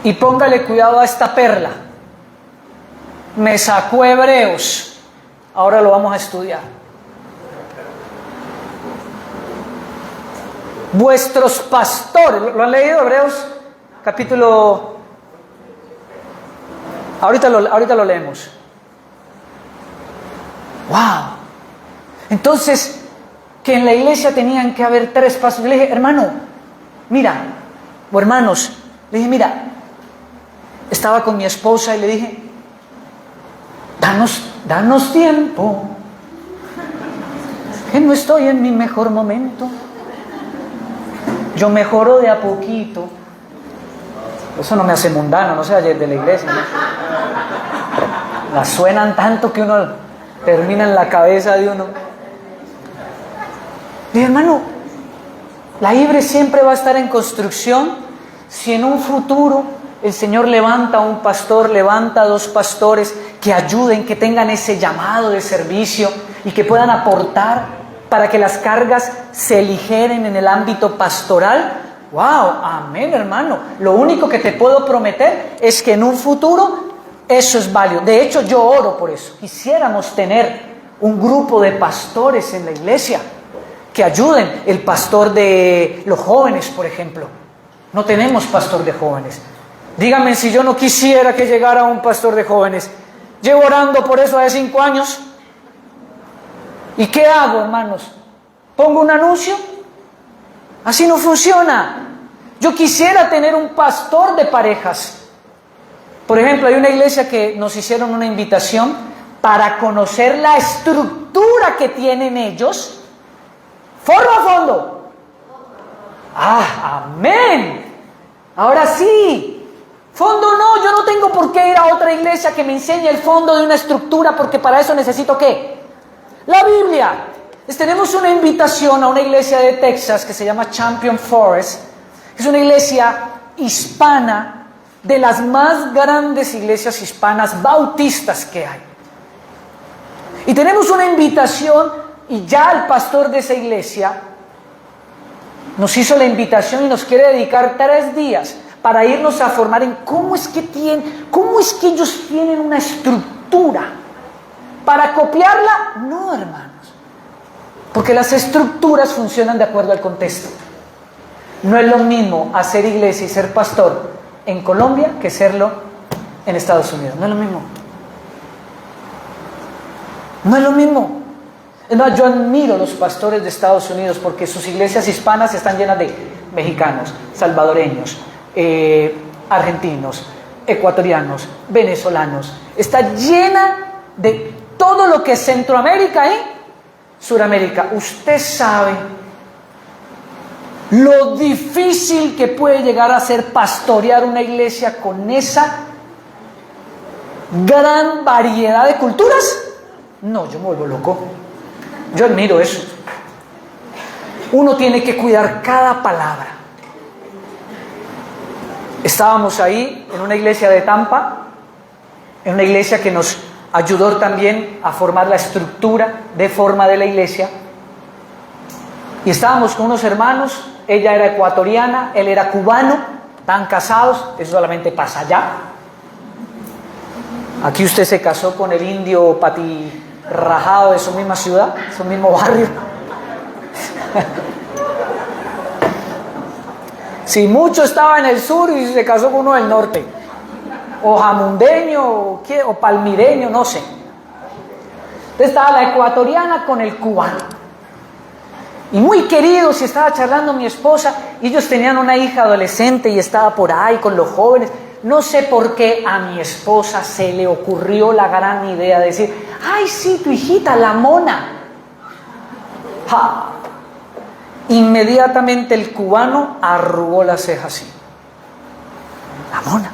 Y póngale cuidado a esta perla. Me sacó Hebreos. Ahora lo vamos a estudiar. Vuestros pastores, ¿lo han leído? Hebreos capítulo... Ahorita lo leemos. ¡Wow! Entonces, que en la iglesia tenían que haber 3 pastores. Le dije, hermano, mira, o hermanos, le dije, mira, estaba con mi esposa y le dije, danos tiempo, que no estoy en mi mejor momento. Yo mejoro de a poquito. Eso no me hace mundano, no sé, ayer de la iglesia, ¿no? Las suenan tanto que uno termina en la cabeza de uno. Mi hermano, la IBRE siempre va a estar en construcción si en un futuro el Señor levanta a un pastor, levanta a 2 pastores que ayuden, que tengan ese llamado de servicio y que puedan aportar para que las cargas se aligeren en el ámbito pastoral. ¡Wow! Amén, hermano. Lo único que te puedo prometer es que en un futuro eso es válido. De hecho, yo oro por eso. Quisiéramos tener un grupo de pastores en la iglesia que ayuden. El pastor de los jóvenes, por ejemplo. No tenemos pastor de jóvenes. Díganme si yo no quisiera que llegara un pastor de jóvenes. Llevo orando por eso hace 5 años. ¿Y qué hago, hermanos? ¿Pongo un anuncio? Así no funciona. Yo quisiera tener un pastor de parejas. Por ejemplo, hay una iglesia que nos hicieron una invitación para conocer la estructura que tienen ellos, forma a fondo. ¡Ah, amén! Ahora sí. Fondo no, yo no tengo por qué ir a otra iglesia que me enseñe el fondo de una estructura, porque para eso necesito ¿qué? La Biblia. Tenemos una invitación a una iglesia de Texas que se llama Champion Forest. Es una iglesia hispana, de las más grandes iglesias hispanas bautistas que hay. Y tenemos una invitación y ya el pastor de esa iglesia nos hizo la invitación y nos quiere dedicar 3 días para irnos a formar en cómo es que ellos tienen una estructura. ¿Para copiarla? No, hermanos. Porque las estructuras funcionan de acuerdo al contexto. No es lo mismo hacer iglesia y ser pastor en Colombia que serlo en Estados Unidos. No es lo mismo. No es lo mismo. No, yo admiro los pastores de Estados Unidos porque sus iglesias hispanas están llenas de mexicanos, salvadoreños, argentinos, ecuatorianos, venezolanos. Está llena de todo lo que es Centroamérica, Suramérica, usted sabe lo difícil que puede llegar a ser pastorear una iglesia con esa gran variedad de culturas. No, yo me vuelvo loco. Yo admiro eso. Uno tiene que cuidar cada palabra. Estábamos ahí en una iglesia de Tampa, en una iglesia que nos ayudó también a formar la estructura de forma de la iglesia. Y estábamos con unos hermanos, ella era ecuatoriana, él era cubano, estaban casados, eso solamente pasa allá. Aquí usted se casó con el indio patirrajado de su misma ciudad, su mismo barrio. Si mucho estaba en el sur y se casó con uno del norte, o jamundeño, o palmireño, no sé. Entonces estaba la ecuatoriana con el cubano. Y muy queridos, y estaba charlando mi esposa, y ellos tenían una hija adolescente y estaba por ahí con los jóvenes. No sé por qué a mi esposa se le ocurrió la gran idea de decir, ay sí, tu hijita, la mona. ¡Ja! Inmediatamente el cubano arrugó la ceja así. La mona.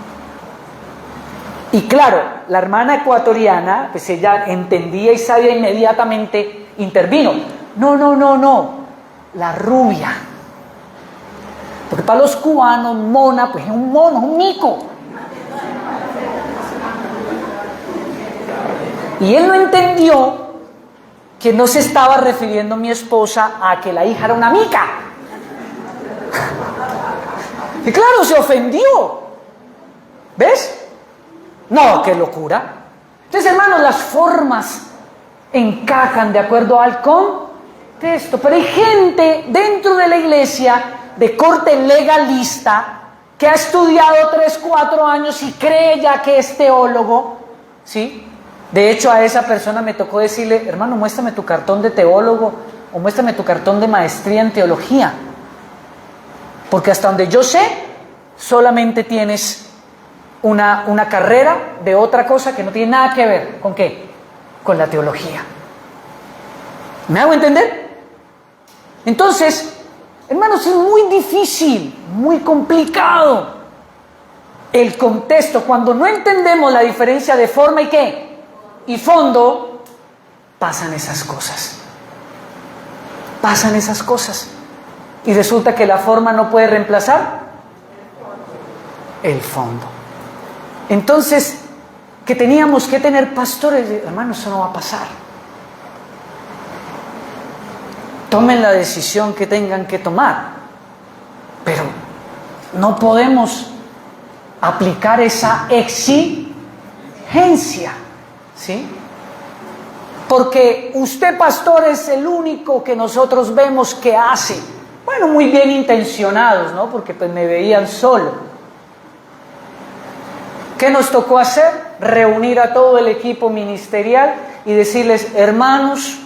Y claro, la hermana ecuatoriana, pues ella entendía y sabía, inmediatamente intervino. No, la rubia. Porque para los cubanos, mona, pues es un mono, es un mico. Y él no entendió que no se estaba refiriendo mi esposa a que la hija era una mica. Y claro, se ofendió. ¿Ves? No, qué locura. Entonces, hermanos, las formas encajan de acuerdo al contexto. Pero hay gente dentro de la iglesia de corte legalista que ha estudiado 3, 4 años y cree ya que es teólogo, ¿sí? De hecho, a esa persona me tocó decirle, hermano, muéstrame tu cartón de teólogo o muéstrame tu cartón de maestría en teología. Porque hasta donde yo sé, solamente tienes una carrera de otra cosa que no tiene nada que ver ¿con qué? Con la teología. ¿Me hago entender? Entonces, hermanos, es muy difícil, muy complicado el contexto. Cuando no entendemos la diferencia de forma y qué, y fondo, pasan esas cosas. Pasan esas cosas. Y resulta que la forma no puede reemplazar el fondo. Entonces, que teníamos que tener pastores, hermanos, eso no va a pasar. Tomen la decisión que tengan que tomar, pero no podemos aplicar esa exigencia, ¿sí? Porque usted, pastor, es el único que nosotros vemos que hace. Bueno, muy bien intencionados, ¿no? Porque pues me veían solo. ¿Qué nos tocó hacer? Reunir a todo el equipo ministerial y decirles, hermanos,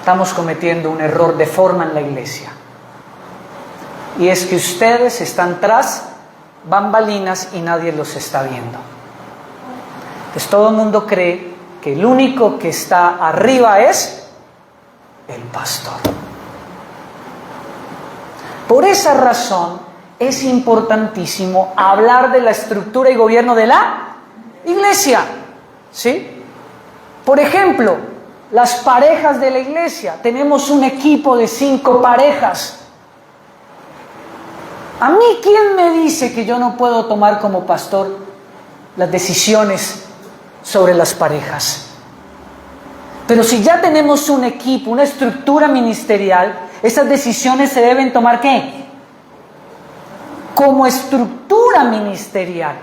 estamos cometiendo un error de forma en la iglesia. Y es que ustedes están tras bambalinas y nadie los está viendo. Entonces todo el mundo cree que el único que está arriba es el pastor. Por esa razón es importantísimo hablar de la estructura y gobierno de la iglesia, ¿sí? Por ejemplo, las parejas de la iglesia. Tenemos un equipo de 5 parejas. A mí, ¿quién me dice que yo no puedo tomar como pastor las decisiones sobre las parejas? Pero si ya tenemos un equipo, una estructura ministerial, esas decisiones se deben tomar ¿qué? Como estructura ministerial.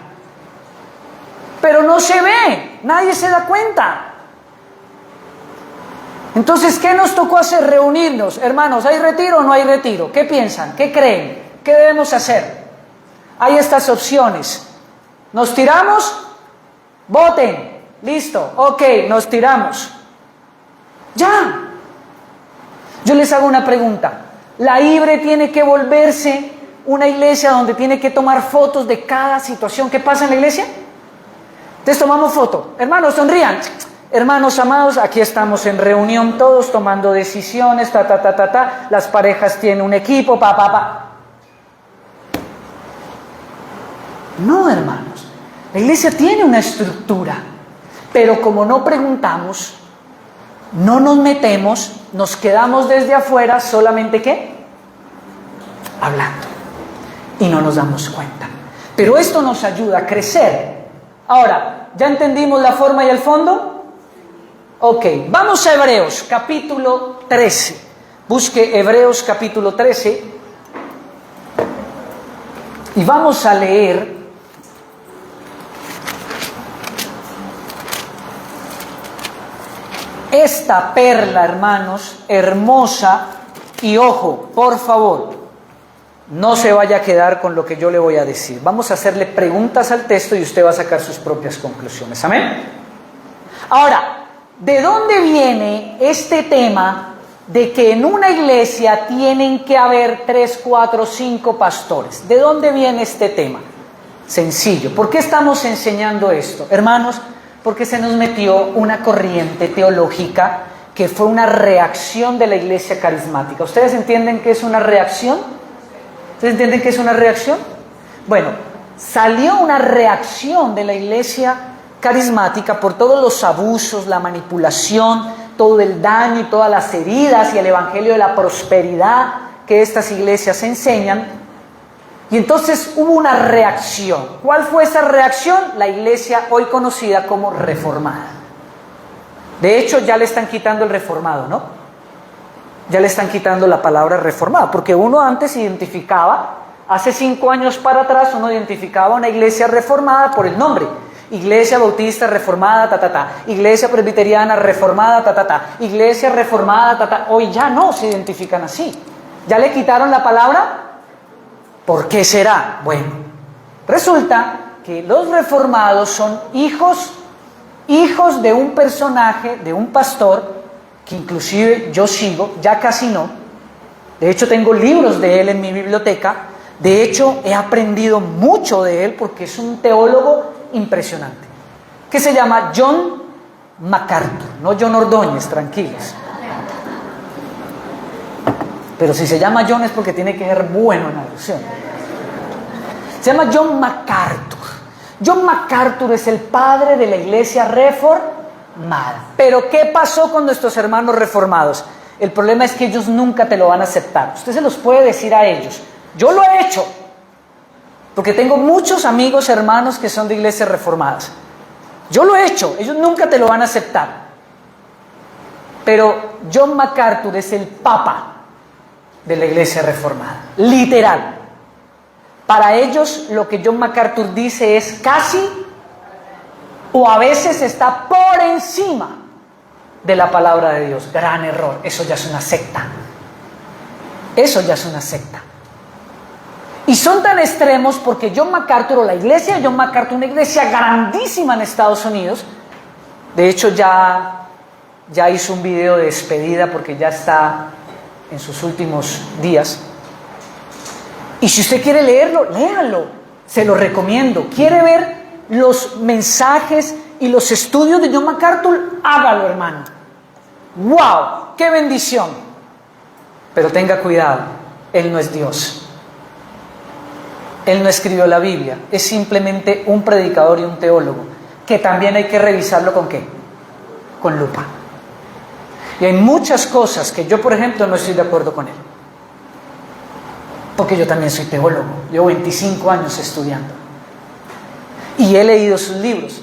Pero no se ve, nadie se da cuenta. Entonces, ¿qué nos tocó hacer? Reunirnos. Hermanos, ¿hay retiro o no hay retiro? ¿Qué piensan? ¿Qué creen? ¿Qué debemos hacer? Hay estas opciones. ¿Nos tiramos? Voten. Listo. Ok, nos tiramos. Ya. Yo les hago una pregunta. ¿La IBRE tiene que volverse una iglesia donde tiene que tomar fotos de cada situación que pasa en la iglesia? Entonces tomamos foto. Hermanos, sonrían. Hermanos amados, aquí estamos en reunión todos tomando decisiones, las parejas tienen un equipo, No, hermanos, la iglesia tiene una estructura, pero como no preguntamos, no nos metemos, nos quedamos desde afuera solamente ¿qué? Hablando, y no nos damos cuenta. Pero esto nos ayuda a crecer. Ahora, ¿ya entendimos la forma y el fondo? Ok, vamos a Hebreos, capítulo 13. Busque Hebreos, capítulo 13. Y vamos a leer esta perla, hermanos, hermosa. Y ojo, por favor, no se vaya a quedar con lo que yo le voy a decir. Vamos a hacerle preguntas al texto y usted va a sacar sus propias conclusiones. ¿Amén? Ahora, ¿de dónde viene este tema de que en una iglesia tienen que haber 3, 4, 5 pastores? ¿De dónde viene este tema? Sencillo. ¿Por qué estamos enseñando esto? Hermanos, porque se nos metió una corriente teológica que fue una reacción de la iglesia carismática. ¿Ustedes entienden qué es una reacción? ¿Ustedes entienden qué es una reacción? Bueno, salió una reacción de la iglesia carismática por todos los abusos, la manipulación, todo el daño y todas las heridas y el evangelio de la prosperidad que estas iglesias enseñan. Y entonces hubo una reacción. ¿Cuál fue esa reacción? La iglesia hoy conocida como reformada. De hecho, ya le están quitando el reformado, ¿no? Ya le están quitando la palabra reformado, porque uno antes identificaba, hace 5 años para atrás, uno identificaba una iglesia reformada por el nombre. Iglesia Bautista Reformada, Iglesia Presbiteriana Reformada, Iglesia Reformada, Hoy ya no se identifican así. ¿Ya le quitaron la palabra? ¿Por qué será? Bueno, resulta que los reformados son hijos de un personaje, de un pastor, que inclusive yo sigo, ya casi no. De hecho, tengo libros de él en mi biblioteca. De hecho, he aprendido mucho de él porque es un teólogo impresionante, que se llama John MacArthur, no John Ordóñez, tranquilos. Pero si se llama John es porque tiene que ser bueno en la alusión. Se llama John MacArthur. John MacArthur es el padre de la iglesia reformada. Pero ¿qué pasó con nuestros hermanos reformados? El problema es que ellos nunca te lo van a aceptar. Usted se los puede decir a ellos. Yo lo he hecho, porque tengo muchos amigos, hermanos que son de iglesias reformadas. Yo lo he hecho, ellos nunca te lo van a aceptar. Pero John MacArthur es el papa de la iglesia reformada, literal. Para ellos lo que John MacArthur dice es casi o a veces está por encima de la palabra de Dios. Gran error, eso ya es una secta. Eso ya es una secta. Y son tan extremos porque John MacArthur, o la iglesia de John MacArthur, una iglesia grandísima en Estados Unidos, de hecho ya hizo un video de despedida porque ya está en sus últimos días. Y si usted quiere leerlo, léalo, se lo recomiendo. ¿Quiere ver los mensajes y los estudios de John MacArthur? Hágalo, hermano. ¡Wow! ¡Qué bendición! Pero tenga cuidado, él no es Dios. Él no escribió la Biblia, es simplemente un predicador y un teólogo, que también hay que revisarlo ¿con qué? Con lupa. Y hay muchas cosas que yo, por ejemplo, no estoy de acuerdo con él. Porque yo también soy teólogo, llevo 25 años estudiando. Y he leído sus libros.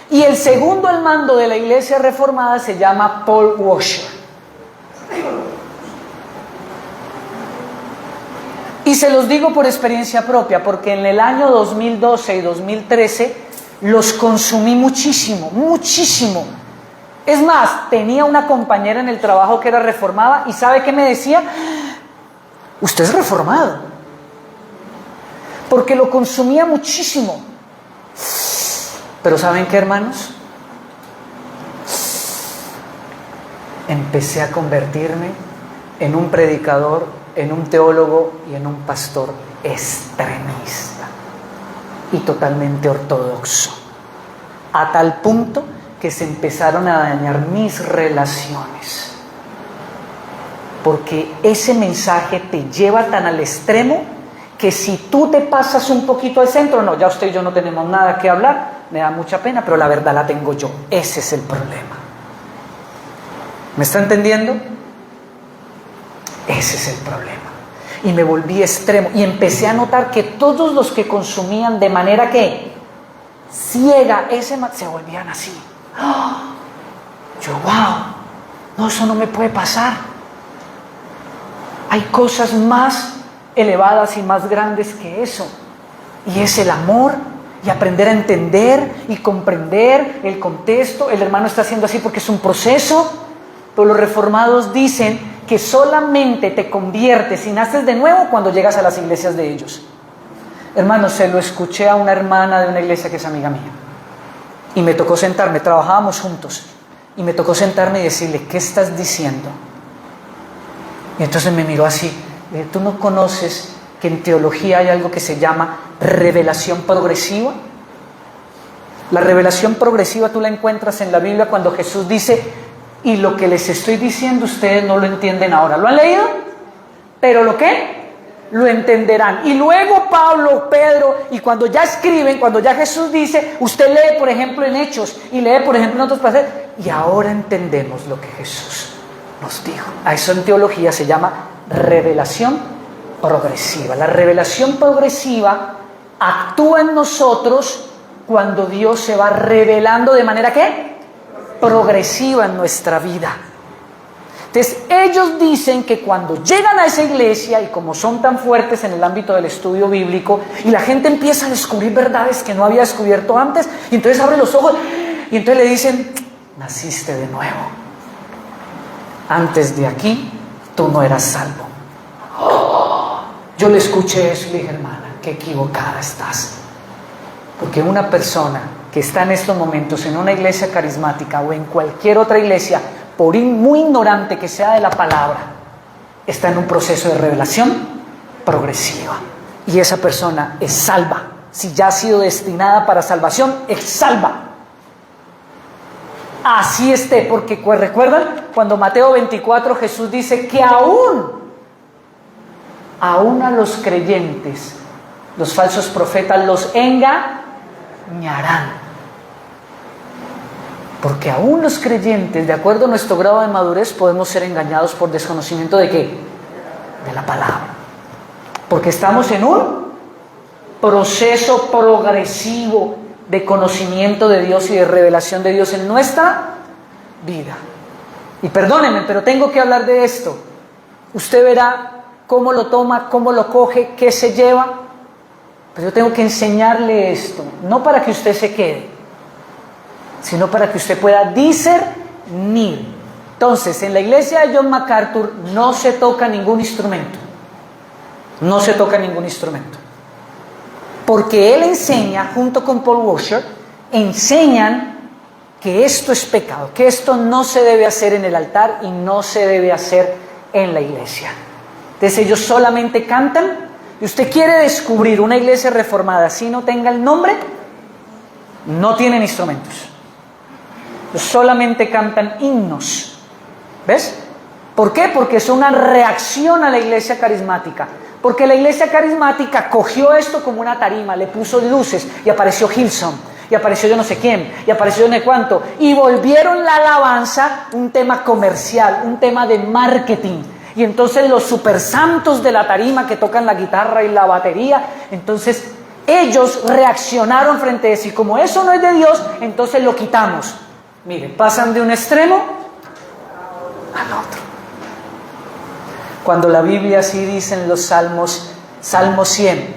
Y el segundo al mando de la iglesia reformada se llama Paul Washer. Y se los digo por experiencia propia, porque en el año 2012 y 2013 los consumí muchísimo, muchísimo. Es más, tenía una compañera en el trabajo que era reformada y ¿sabe qué me decía? Usted es reformado. Porque lo consumía muchísimo. Pero ¿saben qué, hermanos? Empecé a convertirme en un predicador, en un teólogo y en un pastor extremista y totalmente ortodoxo, a tal punto que se empezaron a dañar mis relaciones. Porque ese mensaje te lleva tan al extremo que si tú te pasas un poquito al centro, no, ya usted y yo no tenemos nada que hablar, me da mucha pena, pero la verdad la tengo yo. Ese es el problema. ¿Me está entendiendo? Ese es el problema. Y me volví extremo y empecé a notar que todos los que consumían de manera que ciega se volvían así. ¡Oh! Yo, wow, no, eso no me puede pasar. Hay cosas más elevadas y más grandes que eso. Y es el amor y aprender a entender y comprender el contexto. El hermano está haciendo así porque es un proceso. Pero los reformados dicen que solamente te conviertes y naces de nuevo cuando llegas a las iglesias de ellos. Hermano, se lo escuché a una hermana de una iglesia que es amiga mía. Y me tocó sentarme, trabajábamos juntos. Y me tocó sentarme y decirle, ¿qué estás diciendo? Y entonces me miró así. ¿Tú no conoces que en teología hay algo que se llama revelación progresiva? La revelación progresiva tú la encuentras en la Biblia cuando Jesús dice, y lo que les estoy diciendo ustedes no lo entienden ahora. ¿Lo han leído? ¿Pero lo qué? Lo entenderán. Y luego Pablo, Pedro, y cuando ya escriben, cuando ya Jesús dice, usted lee por ejemplo en Hechos, y lee por ejemplo en otros pasajes, y ahora entendemos lo que Jesús nos dijo. A eso en teología se llama revelación progresiva. La revelación progresiva actúa en nosotros cuando Dios se va revelando de manera ¿qué? Progresiva en nuestra vida. Entonces ellos dicen que cuando llegan a esa iglesia y como son tan fuertes en el ámbito del estudio bíblico y la gente empieza a descubrir verdades que no había descubierto antes y entonces abre los ojos y entonces le dicen, naciste de nuevo. Antes de aquí tú no eras salvo. Oh, yo le escuché eso y le dije, hermana, qué equivocada estás. Porque una persona que está en estos momentos en una iglesia carismática o en cualquier otra iglesia, por muy ignorante que sea de la palabra, está en un proceso de revelación progresiva. Y esa persona es salva. Si ya ha sido destinada para salvación, es salva. Así esté, porque recuerdan cuando Mateo 24 Jesús dice que aún a los creyentes, los falsos profetas los engañarán. Porque aún los creyentes, de acuerdo a nuestro grado de madurez, podemos ser engañados por desconocimiento ¿de qué? De la palabra. Porque estamos en un proceso progresivo de conocimiento de Dios y de revelación de Dios en nuestra vida. Y perdónenme, pero tengo que hablar de esto. Usted verá cómo lo toma, cómo lo coge, qué se lleva. Pero yo tengo que enseñarle esto, no para que usted se quede, sino para que usted pueda discernir. Entonces, en la iglesia de John MacArthur no se toca ningún instrumento. No se toca ningún instrumento. Porque él enseña, junto con Paul Washer, enseñan que esto es pecado, que esto no se debe hacer en el altar y no se debe hacer en la iglesia. Entonces ellos solamente cantan. Y usted quiere descubrir una iglesia reformada, si no tenga el nombre, no tienen instrumentos. Solamente cantan himnos. ¿Ves? ¿Por qué? Porque es una reacción a la iglesia carismática. Porque la iglesia carismática cogió esto como una tarima, le puso luces y apareció Hillsong, y apareció yo no sé quién, y apareció yo no sé cuánto, y volvieron la alabanza un tema comercial, un tema de marketing. Y entonces los supersantos de la tarima que tocan la guitarra y la batería, entonces ellos reaccionaron frente a eso. Y como eso no es de Dios, entonces lo quitamos. Mire, pasan de un extremo al otro. Cuando la Biblia así dice en los Salmos, Salmo 100,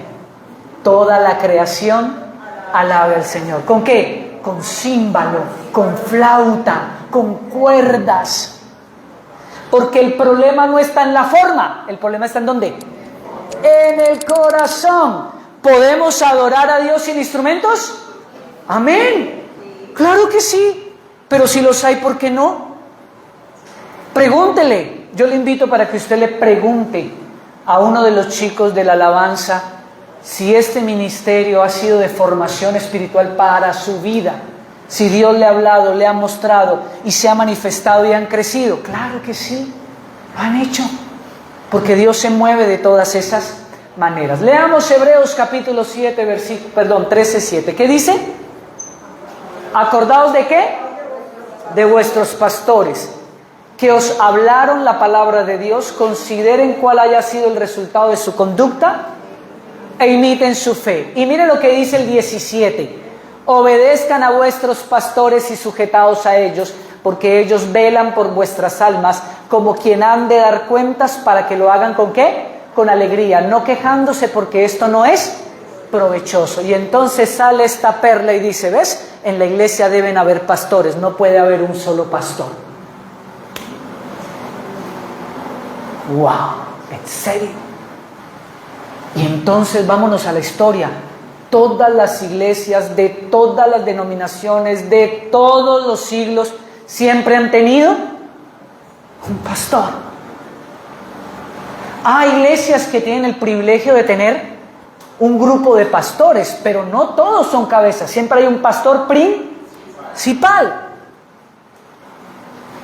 toda la creación alabe al Señor. ¿Con qué? Con címbalo, con flauta, con cuerdas. Porque el problema no está en la forma, el problema está en ¿dónde? En el corazón. ¿Podemos adorar a Dios sin instrumentos? Amén. Claro que sí. Pero si los hay, ¿por qué no? Pregúntele. Yo le invito para que usted le pregunte a uno de los chicos de la alabanza si este ministerio ha sido de formación espiritual para su vida. Si Dios le ha hablado, le ha mostrado y se ha manifestado y han crecido. Claro que sí, lo han hecho. Porque Dios se mueve de todas esas maneras. Leamos Hebreos capítulo 7, 13:7. ¿Qué dice? ¿Acordaos de qué? De vuestros pastores, que os hablaron la palabra de Dios, consideren cuál haya sido el resultado de su conducta e imiten su fe. Y mire lo que dice el 17. Obedezcan a vuestros pastores y sujetaos a ellos, porque ellos velan por vuestras almas, como quien han de dar cuentas, para que lo hagan ¿con qué? Con alegría, no quejándose, porque esto no es provechoso. Y entonces sale esta perla y dice, ¿ves? En la iglesia deben haber pastores, no puede haber un solo pastor. ¡Wow! ¿En serio? Y entonces vámonos a la historia. Todas las iglesias de todas las denominaciones de todos los siglos siempre han tenido un pastor. Hay iglesias que tienen el privilegio de tener un grupo de pastores, pero no todos son cabezas, siempre hay un pastor principal.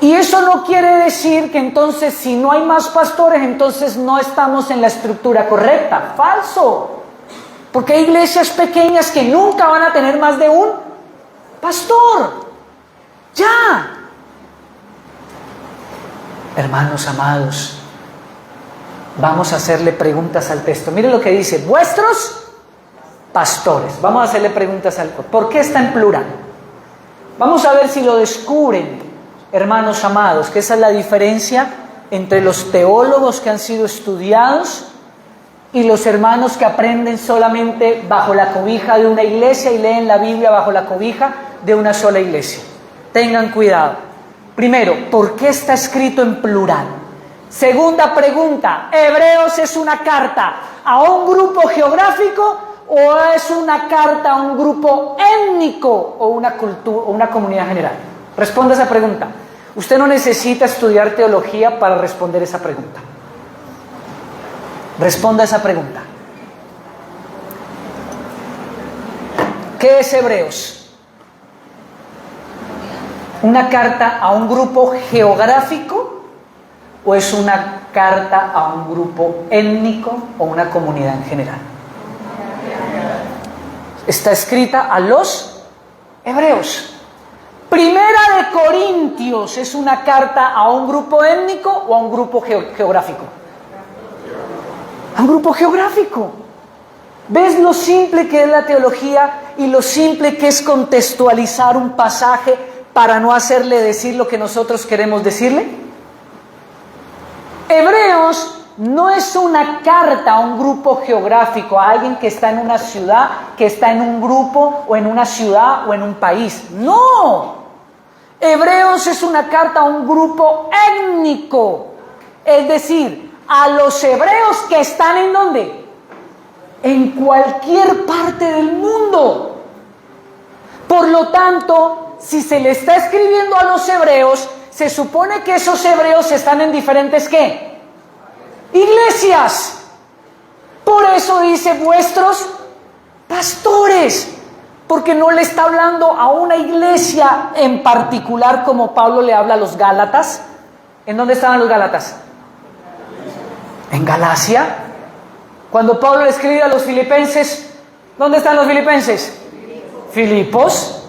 Y eso no quiere decir que entonces si no hay más pastores, entonces no estamos en la estructura correcta. Falso. Porque hay iglesias pequeñas que nunca van a tener más de un pastor. Ya. Hermanos amados, vamos a hacerle preguntas al texto. Mire lo que dice, vuestros pastores. Vamos a hacerle preguntas al texto. ¿Por qué está en plural? Vamos a ver si lo descubren, hermanos amados, que esa es la diferencia entre los teólogos que han sido estudiados y los hermanos que aprenden solamente bajo la cobija de una iglesia y leen la Biblia bajo la cobija de una sola iglesia. Tengan cuidado. Primero, ¿por qué está escrito en plural? Segunda pregunta, ¿Hebreos es una carta a un grupo geográfico o es una carta a un grupo étnico o una cultura o una comunidad general? Responda esa pregunta. Usted no necesita estudiar teología para responder esa pregunta. Responda esa pregunta. ¿Qué es Hebreos? ¿Una carta a un grupo geográfico o es una carta a un grupo étnico o una comunidad en general? Está escrita a los hebreos. Primera de Corintios, ¿es una carta a un grupo étnico o a un grupo geográfico? A un grupo geográfico. ¿Ves lo simple que es la teología y lo simple que es contextualizar un pasaje para no hacerle decir lo que nosotros queremos decirle? Hebreos no es una carta a un grupo geográfico, a alguien que está en una ciudad, que está en un grupo o en una ciudad o en un país. No. Hebreos es una carta a un grupo étnico, es decir, a los hebreos que están ¿en dónde? En cualquier parte del mundo. Por lo tanto, si se le está escribiendo a los hebreos, se supone que esos hebreos están en diferentes ¿qué? Iglesias. Por eso dice vuestros pastores, porque no le está hablando a una iglesia en particular como Pablo le habla a los Gálatas. ¿En dónde estaban los Gálatas? En Galacia. Cuando Pablo le escribe a los filipenses, ¿dónde están los filipenses? Filipos.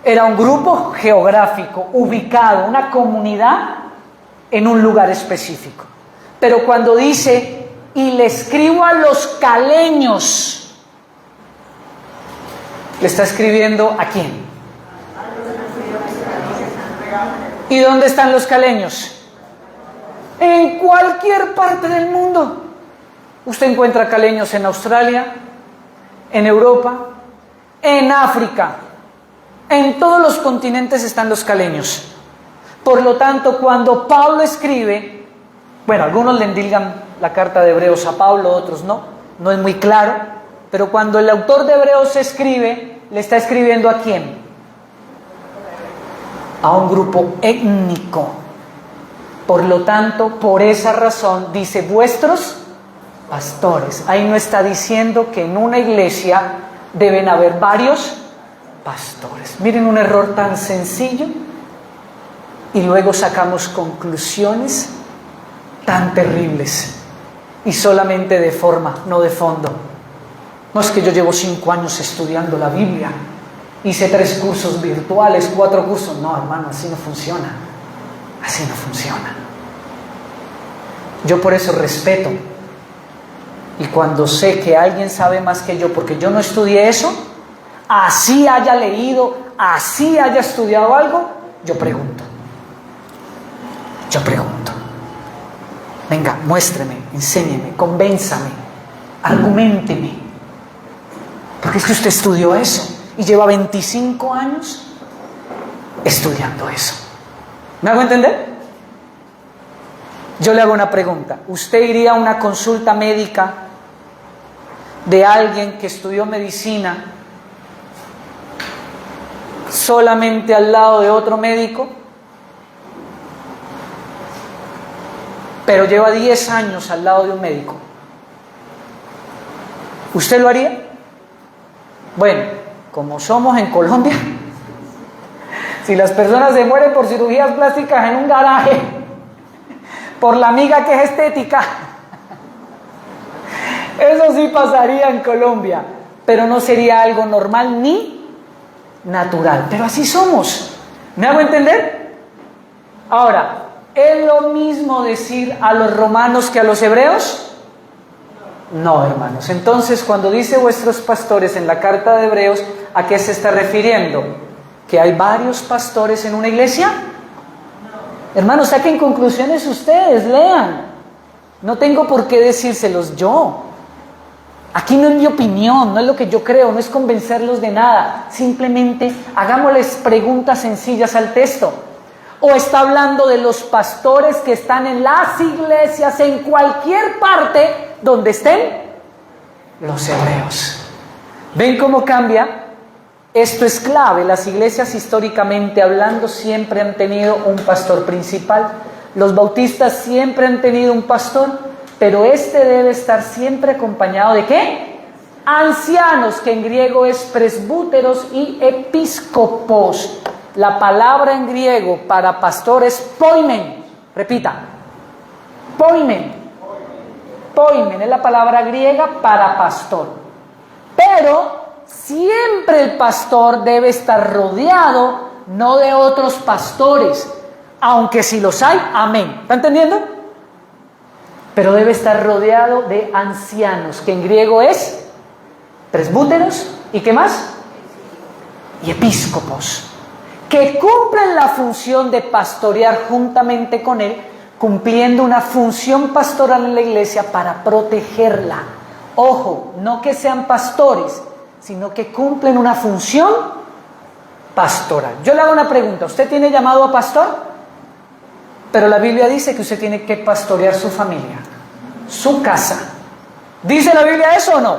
Era un grupo geográfico, ubicado, una comunidad en un lugar específico. Pero cuando dice, y le escribo a los caleños, le está escribiendo ¿a quién? ¿Y dónde están los caleños? En cualquier parte del mundo. Usted encuentra caleños en Australia, en Europa, en África. En todos los continentes están los caleños. Por lo tanto, cuando Pablo escribe, bueno, algunos le endilgan la carta de Hebreos a Pablo, otros no es muy claro, pero cuando el autor de Hebreos escribe, le está escribiendo ¿a quién? A un grupo étnico. Por lo tanto, por esa razón dice vuestros pastores. Ahí no está diciendo que en una iglesia deben haber varios pastores. Miren un error tan sencillo y luego sacamos conclusiones tan terribles y solamente de forma, no de fondo. No es que yo llevo 5 años estudiando la Biblia, hice 3 cursos virtuales, 4 cursos. No, hermano, así no funciona. Así no funciona. Yo por eso respeto. Y cuando sé que alguien sabe más que yo, porque yo no estudié eso, así haya leído, así haya estudiado algo, yo pregunto. Yo pregunto. Venga, muéstreme, enséñeme, convénzame, argumenteme. Porque es que usted estudió eso y lleva 25 años estudiando eso. ¿Me hago entender? Yo le hago una pregunta. ¿Usted iría a una consulta médica de alguien que estudió medicina solamente al lado de otro médico, pero lleva 10 años al lado de un médico? ¿Usted lo haría? Bueno, como somos en Colombia, si las personas se mueren por cirugías plásticas en un garaje, por la amiga que es estética, eso sí pasaría en Colombia, pero no sería algo normal ni natural. Pero así somos. ¿Me hago entender? Ahora, ¿es lo mismo decir a los romanos que a los hebreos? No, hermanos. Entonces, cuando dice vuestros pastores en la carta de Hebreos, ¿a qué se está refiriendo? ¿Que hay varios pastores en una iglesia? Hermanos, saquen conclusiones ustedes, lean. No tengo por qué decírselos yo. Aquí no es mi opinión, no es lo que yo creo, no es convencerlos de nada. Simplemente hagámosles preguntas sencillas al texto. ¿O está hablando de los pastores que están en las iglesias, en cualquier parte donde estén los hebreos? ¿Ven cómo cambia? Esto es clave. Las iglesias, históricamente hablando, siempre han tenido un pastor principal. Los bautistas siempre han tenido un pastor, pero este debe estar siempre acompañado ¿de qué? Ancianos, que en griego es presbúteros y episcopos. La palabra en griego para pastor es poimen. Repita. Poimen. Poimen es la palabra griega para pastor. Pero siempre el pastor debe estar rodeado no de otros pastores, aunque si los hay, amén. ¿Está entendiendo? Pero debe estar rodeado de ancianos, que en griego es presbúteros y ¿qué más? Y episcopos, que cumplen la función de pastorear juntamente con él, cumpliendo una función pastoral en la iglesia para protegerla. Ojo, no que sean pastores, sino que cumplen una función pastoral. Yo le hago una pregunta. ¿Usted tiene llamado a pastor? Pero la Biblia dice que usted tiene que pastorear su familia, su casa. ¿Dice la Biblia eso o no?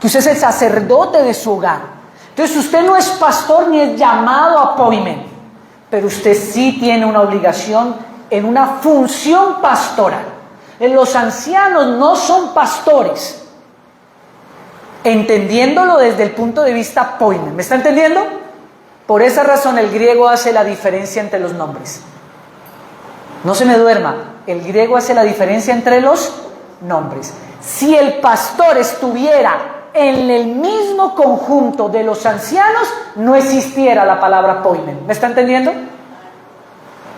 Que usted es el sacerdote de su hogar. Entonces usted no es pastor ni es llamado a poimen, pero usted sí tiene una obligación en una función pastoral. Los ancianos no son pastores, entendiéndolo desde el punto de vista poimen. ¿Me está entendiendo? Por esa razón el griego hace la diferencia entre los nombres. No se me duerma, el griego hace la diferencia entre los nombres. Si el pastor estuviera en el mismo conjunto de los ancianos, no existiera la palabra poimen. ¿Me está entendiendo?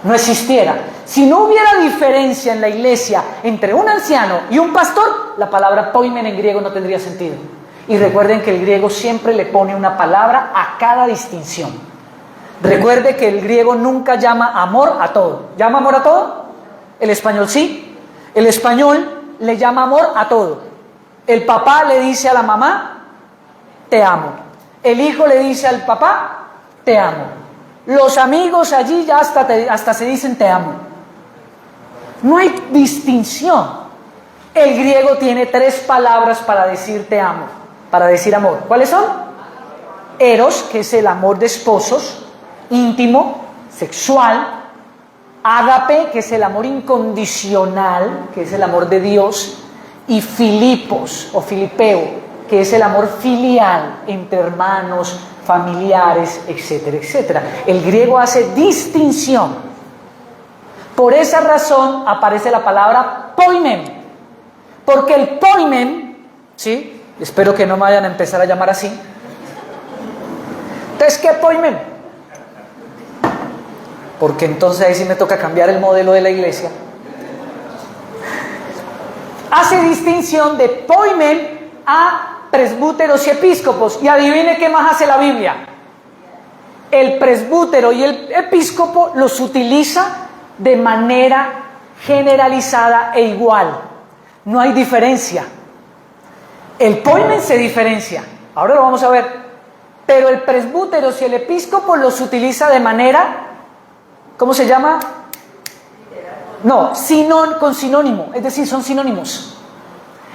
No existiera. Si no hubiera diferencia en la iglesia entre un anciano y un pastor, la palabra poimen en griego no tendría sentido. Y recuerden que el griego siempre le pone una palabra a cada distinción. Recuerde que el griego nunca llama amor a todo. ¿Llama amor a todo? El español sí. El español le llama amor a todo. El papá le dice a la mamá, te amo. El hijo le dice al papá, te amo. Los amigos allí ya hasta se dicen te amo. No hay distinción. El griego tiene 3 palabras para decir te amo, para decir amor. ¿Cuáles son? Eros, que es el amor de esposos, íntimo, sexual. Ágape, que es el amor incondicional, que es el amor de Dios. Y filipos o filipeo, que es el amor filial entre hermanos, familiares, etcétera, etcétera. El griego hace distinción. Por esa razón aparece la palabra poimen, porque el poimen, ¿sí? Espero que no me vayan a empezar a llamar así. Entonces, ¿qué poimen? Porque entonces ahí sí me toca cambiar el modelo de la iglesia. Hace distinción de poimen a presbúteros y episcopos. Y adivine qué más hace la Biblia. El presbútero y el episcopo los utiliza de manera generalizada e igual. No hay diferencia. El poimen se diferencia. Ahora lo vamos a ver. Pero el presbútero y el episcopo los utiliza de manera, ¿cómo se llama? No, con sinónimo. Es decir, son sinónimos.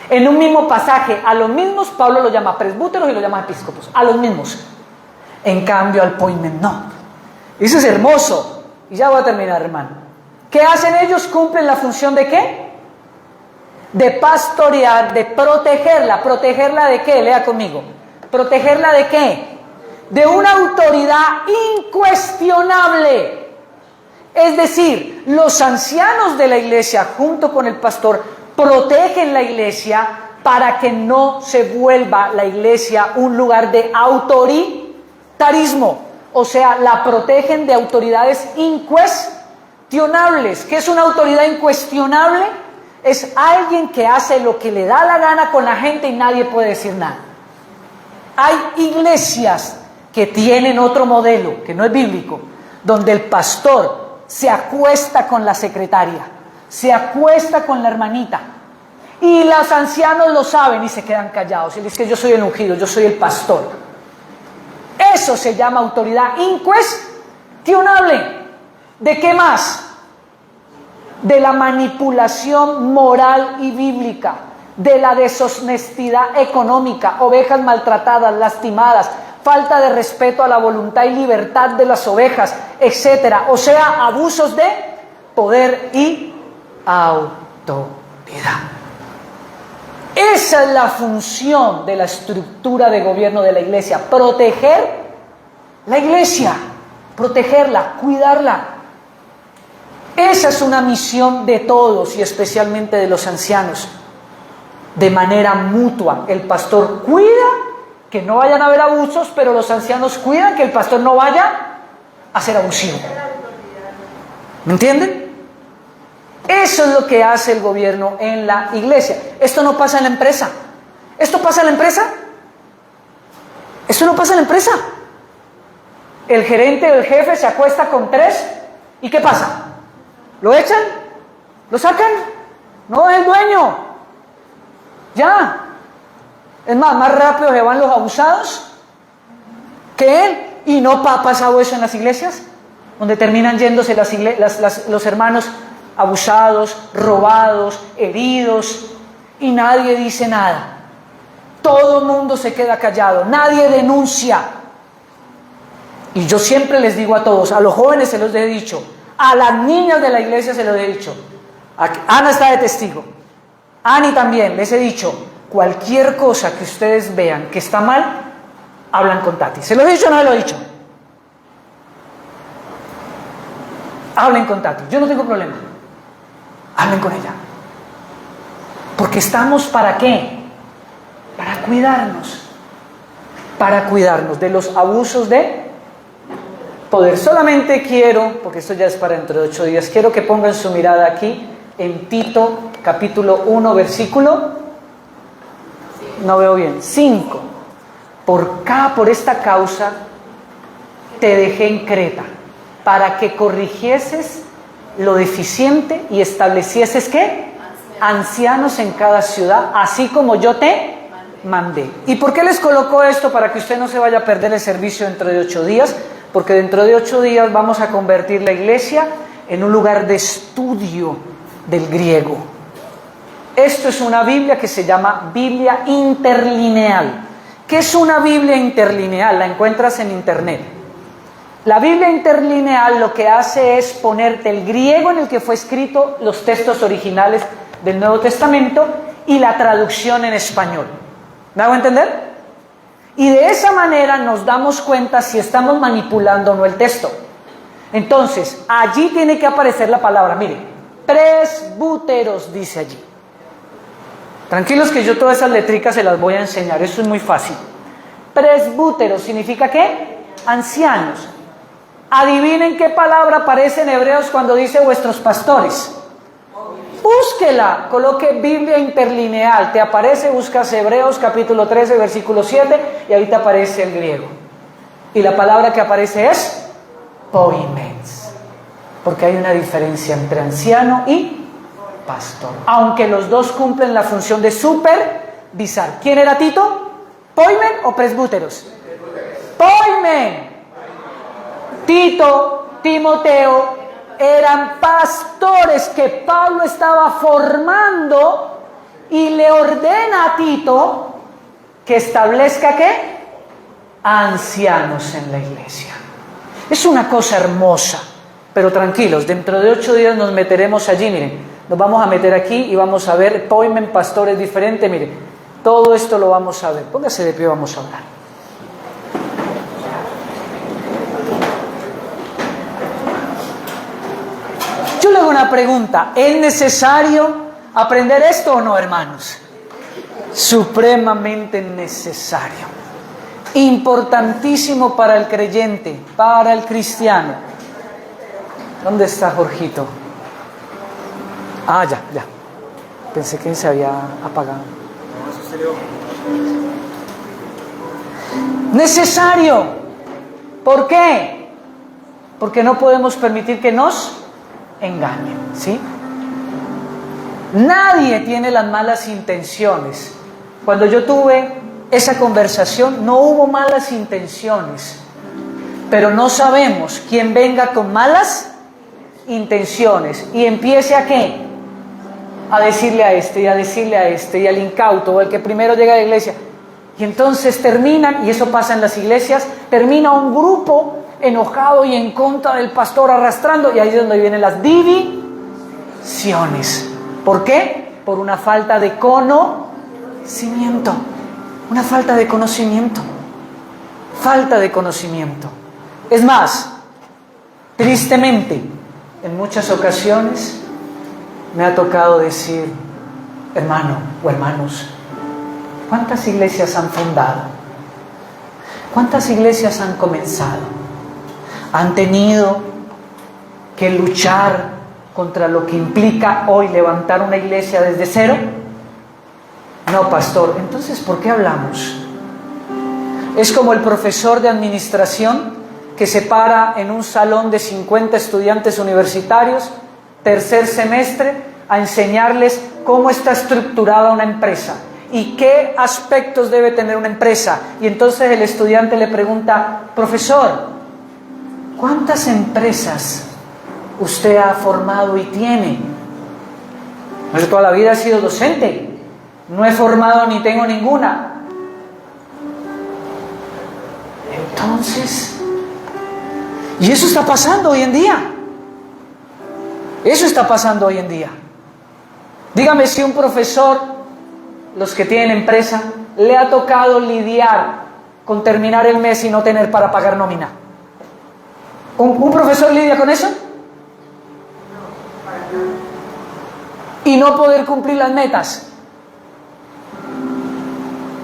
En un mismo pasaje, a los mismos Pablo los llama presbúteros y los llama episcopos, a los mismos. En cambio al poimen no. Eso es hermoso. Y ya voy a terminar, hermano. ¿Qué hacen ellos? Cumplen la función de ¿qué? De pastorear, de protegerla. ¿Protegerla de qué? Lea conmigo. ¿Protegerla de qué? De una autoridad incuestionable. Es decir, los ancianos de la iglesia junto con el pastor protegen la iglesia para que no se vuelva la iglesia un lugar de autoritarismo. O sea, la protegen de autoridades incuestionables. ¿Qué es una autoridad incuestionable? Es alguien que hace lo que le da la gana con la gente y nadie puede decir nada. Hay iglesias que tienen otro modelo, que no es bíblico, donde el pastor se acuesta con la secretaria, se acuesta con la hermanita, y los ancianos lo saben y se quedan callados. Y dice que yo soy el ungido, yo soy el pastor. Eso se llama autoridad incuestionable. ¿De qué más? De la manipulación moral y bíblica, de la deshonestidad económica, ovejas maltratadas, lastimadas, falta de respeto a la voluntad y libertad de las ovejas, etcétera. O sea, abusos de poder y autoridad. Esa es la función de la estructura de gobierno de la iglesia: proteger la iglesia, protegerla, cuidarla. Esa es una misión de todos y especialmente de los ancianos. De manera mutua, el pastor cuida que no vayan a haber abusos, pero los ancianos cuidan que el pastor no vaya a ser abusivo. ¿Me entienden? Eso es lo que hace el gobierno en la iglesia. Esto no pasa en la empresa. ¿Esto pasa en la empresa? Esto no pasa en la empresa. El gerente o el jefe se acuesta con 3 y ¿qué pasa? ¿Lo echan? ¿Lo sacan? No, es el dueño. Ya. Es más rápido se van los abusados que él. Y no ha pasado eso en las iglesias, donde terminan yéndose los hermanos abusados, robados, heridos, y nadie dice nada. Todo el mundo se queda callado, nadie denuncia. Y yo siempre les digo a todos, a los jóvenes se los he dicho, a las niñas de la iglesia se los he dicho. Ana está de testigo, Ani también, les he dicho, cualquier cosa que ustedes vean que está mal, hablan con Tati. ¿Se lo he dicho o no se lo he dicho? Hablen con Tati, yo no tengo problema. Hablen con ella. Porque estamos ¿para qué? Para cuidarnos. Para cuidarnos de los abusos de poder. Solamente quiero, porque esto ya es para dentro de 8 días, quiero que pongan su mirada aquí en Tito capítulo 1 versículo, no veo bien, 5. Por esta causa te dejé en Creta, para que corrigieses lo deficiente y establecieses ¿qué? Ancianos en cada ciudad, así como yo te mandé. ¿Y por qué les coloco esto? Para que usted no se vaya a perder el servicio dentro de 8 días, porque dentro de 8 días vamos a convertir la iglesia en un lugar de estudio del griego. Esto es una Biblia que se llama Biblia interlineal. ¿Qué es una Biblia interlineal? La encuentras en internet. La Biblia interlineal lo que hace es ponerte el griego en el que fue escrito los textos originales del Nuevo Testamento y la traducción en español. ¿Me hago entender? Y de esa manera nos damos cuenta si estamos manipulando o no el texto. Entonces, allí tiene que aparecer la palabra, mire, presbúteros dice allí. Tranquilos que yo todas esas letricas se las voy a enseñar, eso es muy fácil. Presbúteros significa ¿qué? Ancianos. Adivinen qué palabra aparece en Hebreos cuando dice vuestros pastores. Búsquela, coloque Biblia interlineal, te aparece, buscas Hebreos capítulo 13, versículo 7 y ahí te aparece el griego. Y la palabra que aparece es poimens, porque hay una diferencia entre anciano y pastor, aunque los dos cumplen la función de supervisar. ¿Quién era Tito? ¿Poimen o presbúteros? Poimen. Tito, Timoteo eran pastores que Pablo estaba formando y le ordena a Tito que establezca ¿qué? Ancianos en la iglesia. Es una cosa hermosa, pero tranquilos, dentro de 8 días nos meteremos allí, miren, nos vamos a meter aquí y vamos a ver poimen, pastores diferentes, miren, todo esto lo vamos a ver. Póngase de pie, vamos a hablar. Yo le hago una pregunta, ¿es necesario aprender esto o no, hermanos? Supremamente necesario. Importantísimo para el creyente, para el cristiano. ¿Dónde está Jorgito? Ah, ya. Pensé que se había apagado. Necesario. ¿Por qué? Porque no podemos permitir que nos engañen, ¿sí? Nadie tiene las malas intenciones. Cuando yo tuve esa conversación, no hubo malas intenciones, pero no sabemos quién venga con malas intenciones y empiece a ¿qué? A decirle a este y a decirle a este y al incauto o al que primero llega a la iglesia, y entonces terminan, y eso pasa en las iglesias, termina un grupo enojado y en contra del pastor arrastrando, y ahí es donde vienen las divisiones. ¿Por qué? Por una falta de conocimiento. Una falta de conocimiento. Falta de conocimiento. Es más, tristemente, en muchas ocasiones me ha tocado decir, hermano o hermanos, ¿cuántas iglesias han fundado? ¿Cuántas iglesias han comenzado? ¿Han tenido que luchar contra lo que implica hoy levantar una iglesia desde cero? No, pastor. Entonces, ¿por qué hablamos? Es como el profesor de administración que se para en un salón de 50 estudiantes universitarios, tercer semestre, a enseñarles cómo está estructurada una empresa y qué aspectos debe tener una empresa. Y entonces el estudiante le pregunta, profesor, ¿cuántas empresas usted ha formado y tiene? Yo toda la vida he sido docente. No he formado ni tengo ninguna. Entonces, y eso está pasando hoy en día. Eso está pasando hoy en día. Dígame si un profesor, los que tienen empresa, le ha tocado lidiar con terminar el mes y no tener para pagar nómina. ¿Un profesor lidia con eso? Y no poder cumplir las metas.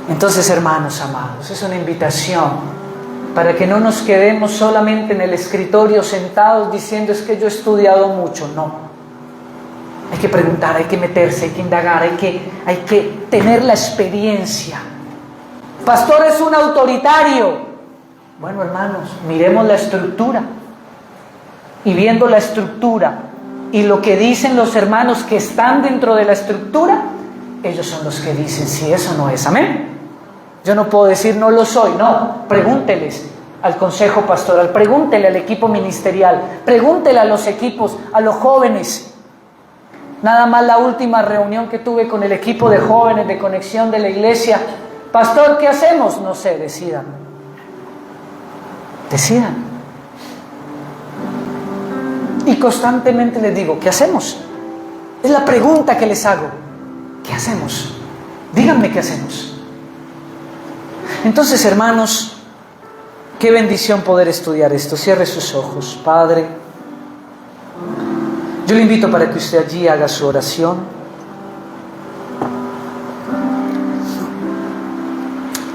Entonces, hermanos amados, es una invitación para que no nos quedemos solamente en el escritorio sentados diciendo es que yo he estudiado mucho. No, hay que preguntar, hay que meterse, hay que indagar, hay que tener la experiencia. Pastor es un autoritario. Bueno, hermanos, miremos la estructura, y viendo la estructura y lo que dicen los hermanos que están dentro de la estructura, ellos son los que dicen si eso no es. Amén. Yo no puedo decir no lo soy, no. Pregúnteles al consejo pastoral, pregúntele al equipo ministerial, pregúntele a los equipos, a los jóvenes. Nada más la última reunión que tuve con el equipo de jóvenes de conexión de la iglesia. Pastor, ¿qué hacemos? No sé, decidan. Decidan. Y constantemente les digo, ¿qué hacemos? Es la pregunta que les hago. ¿Qué hacemos? Díganme qué hacemos. Entonces, hermanos, qué bendición poder estudiar esto. Cierre sus ojos. Padre, yo le invito para que usted allí haga su oración.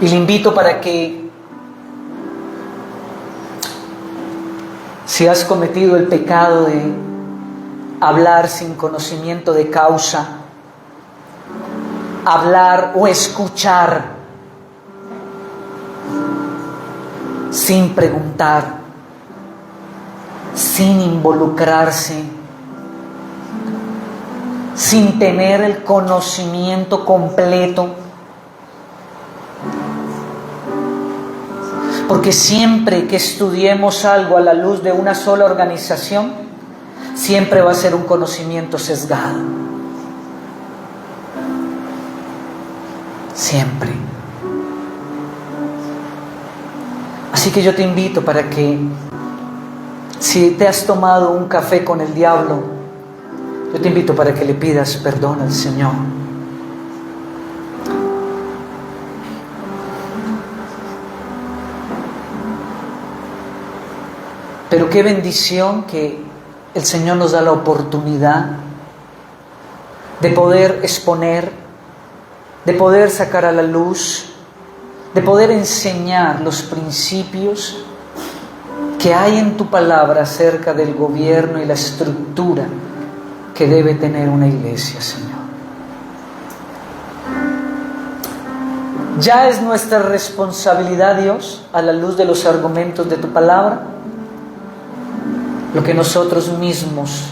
Y le invito para que, si has cometido el pecado de hablar sin conocimiento de causa, hablar o escuchar sin preguntar, sin involucrarse, sin tener el conocimiento completo, porque siempre que estudiemos algo a la luz de una sola organización, siempre va a ser un conocimiento sesgado. Siempre. Así que yo te invito para que, si te has tomado un café con el diablo, yo te invito para que le pidas perdón al Señor. Pero qué bendición que el Señor nos da la oportunidad de poder exponer, de poder sacar a la luz, de poder enseñar los principios que hay en tu palabra acerca del gobierno y la estructura que debe tener una iglesia, Señor. Ya es nuestra responsabilidad, Dios, a la luz de los argumentos de tu palabra, lo que nosotros mismos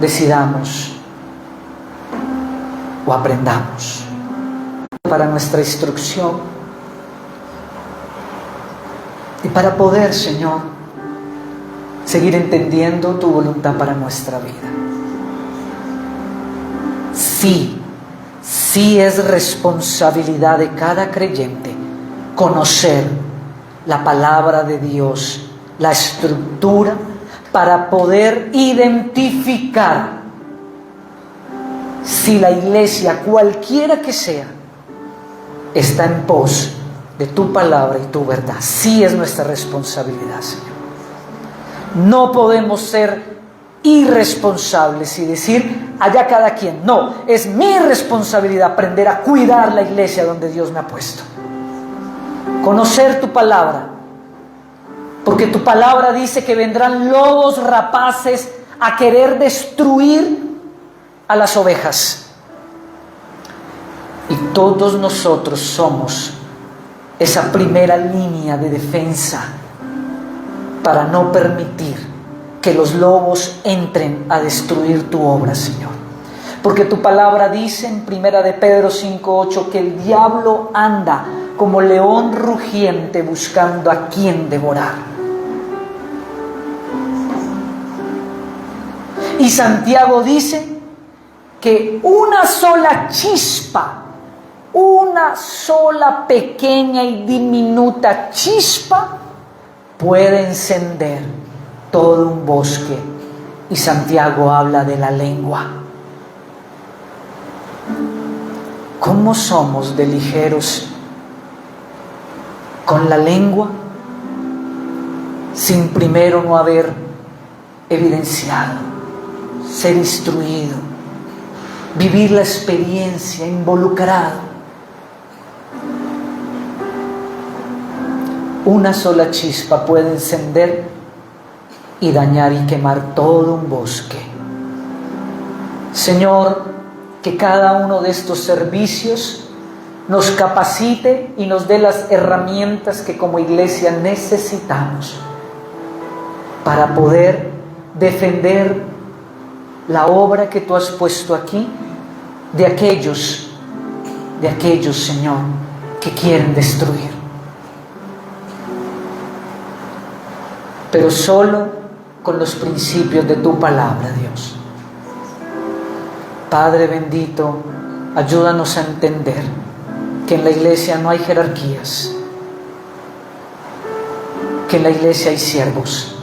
decidamos o aprendamos para nuestra instrucción y para poder, Señor, seguir entendiendo tu voluntad para nuestra vida. Sí es responsabilidad de cada creyente conocer la palabra de Dios, la estructura, para poder identificar si la iglesia, cualquiera que sea, está en pos de tu palabra y tu verdad. Sí es nuestra responsabilidad, Señor. No podemos ser irresponsables y decir, allá cada quien. No, es mi responsabilidad aprender a cuidar la iglesia donde Dios me ha puesto. Conocer tu palabra. Porque tu palabra dice que vendrán lobos rapaces a querer destruir a las ovejas. Y todos nosotros somos esa primera línea de defensa para no permitir que los lobos entren a destruir tu obra, Señor. Porque tu palabra dice en 1 de Pedro 5:8 que el diablo anda como león rugiente buscando a quien devorar. Y Santiago dice que una sola chispa, una sola pequeña y diminuta chispa puede encender todo un bosque. Y Santiago habla de la lengua. ¿Cómo somos de ligeros con la lengua sin primero no haber evidenciado, ser instruido, vivir la experiencia, involucrado? Una sola chispa puede encender y dañar y quemar todo un bosque. Señor, que cada uno de estos servicios nos capacite y nos dé las herramientas que como iglesia necesitamos para poder defender la obra que tú has puesto aquí de aquellos, Señor, que quieren destruir. Pero solo con los principios de tu palabra, Dios. Padre bendito, ayúdanos a entender que en la iglesia no hay jerarquías, que en la iglesia hay siervos,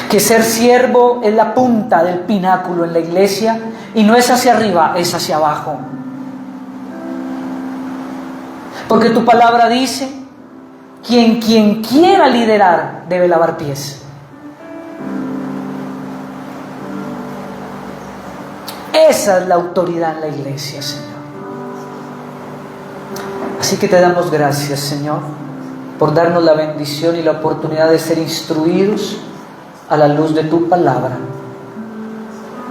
que ser siervo es la punta del pináculo en la iglesia y no es hacia arriba, es hacia abajo. Porque tu palabra dice, quien quiera liderar debe lavar pies. Esa es la autoridad en la iglesia, Señor. Así que te damos gracias, Señor, por darnos la bendición y la oportunidad de ser instruidos a la luz de tu palabra.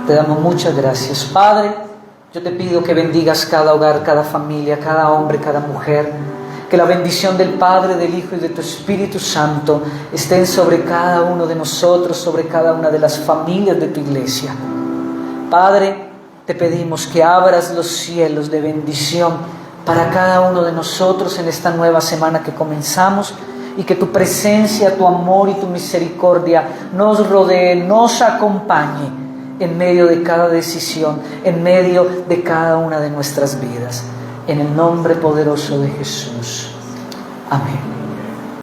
Te damos muchas gracias, Padre. Yo te pido que bendigas cada hogar, cada familia, cada hombre, cada mujer. Que la bendición del Padre, del Hijo y de tu Espíritu Santo estén sobre cada uno de nosotros, sobre cada una de las familias de tu iglesia. Padre, te pedimos que abras los cielos de bendición para cada uno de nosotros en esta nueva semana que comenzamos, y que tu presencia, tu amor y tu misericordia nos rodee, nos acompañe en medio de cada decisión, en medio de cada una de nuestras vidas. En el nombre poderoso de Jesús. Amén.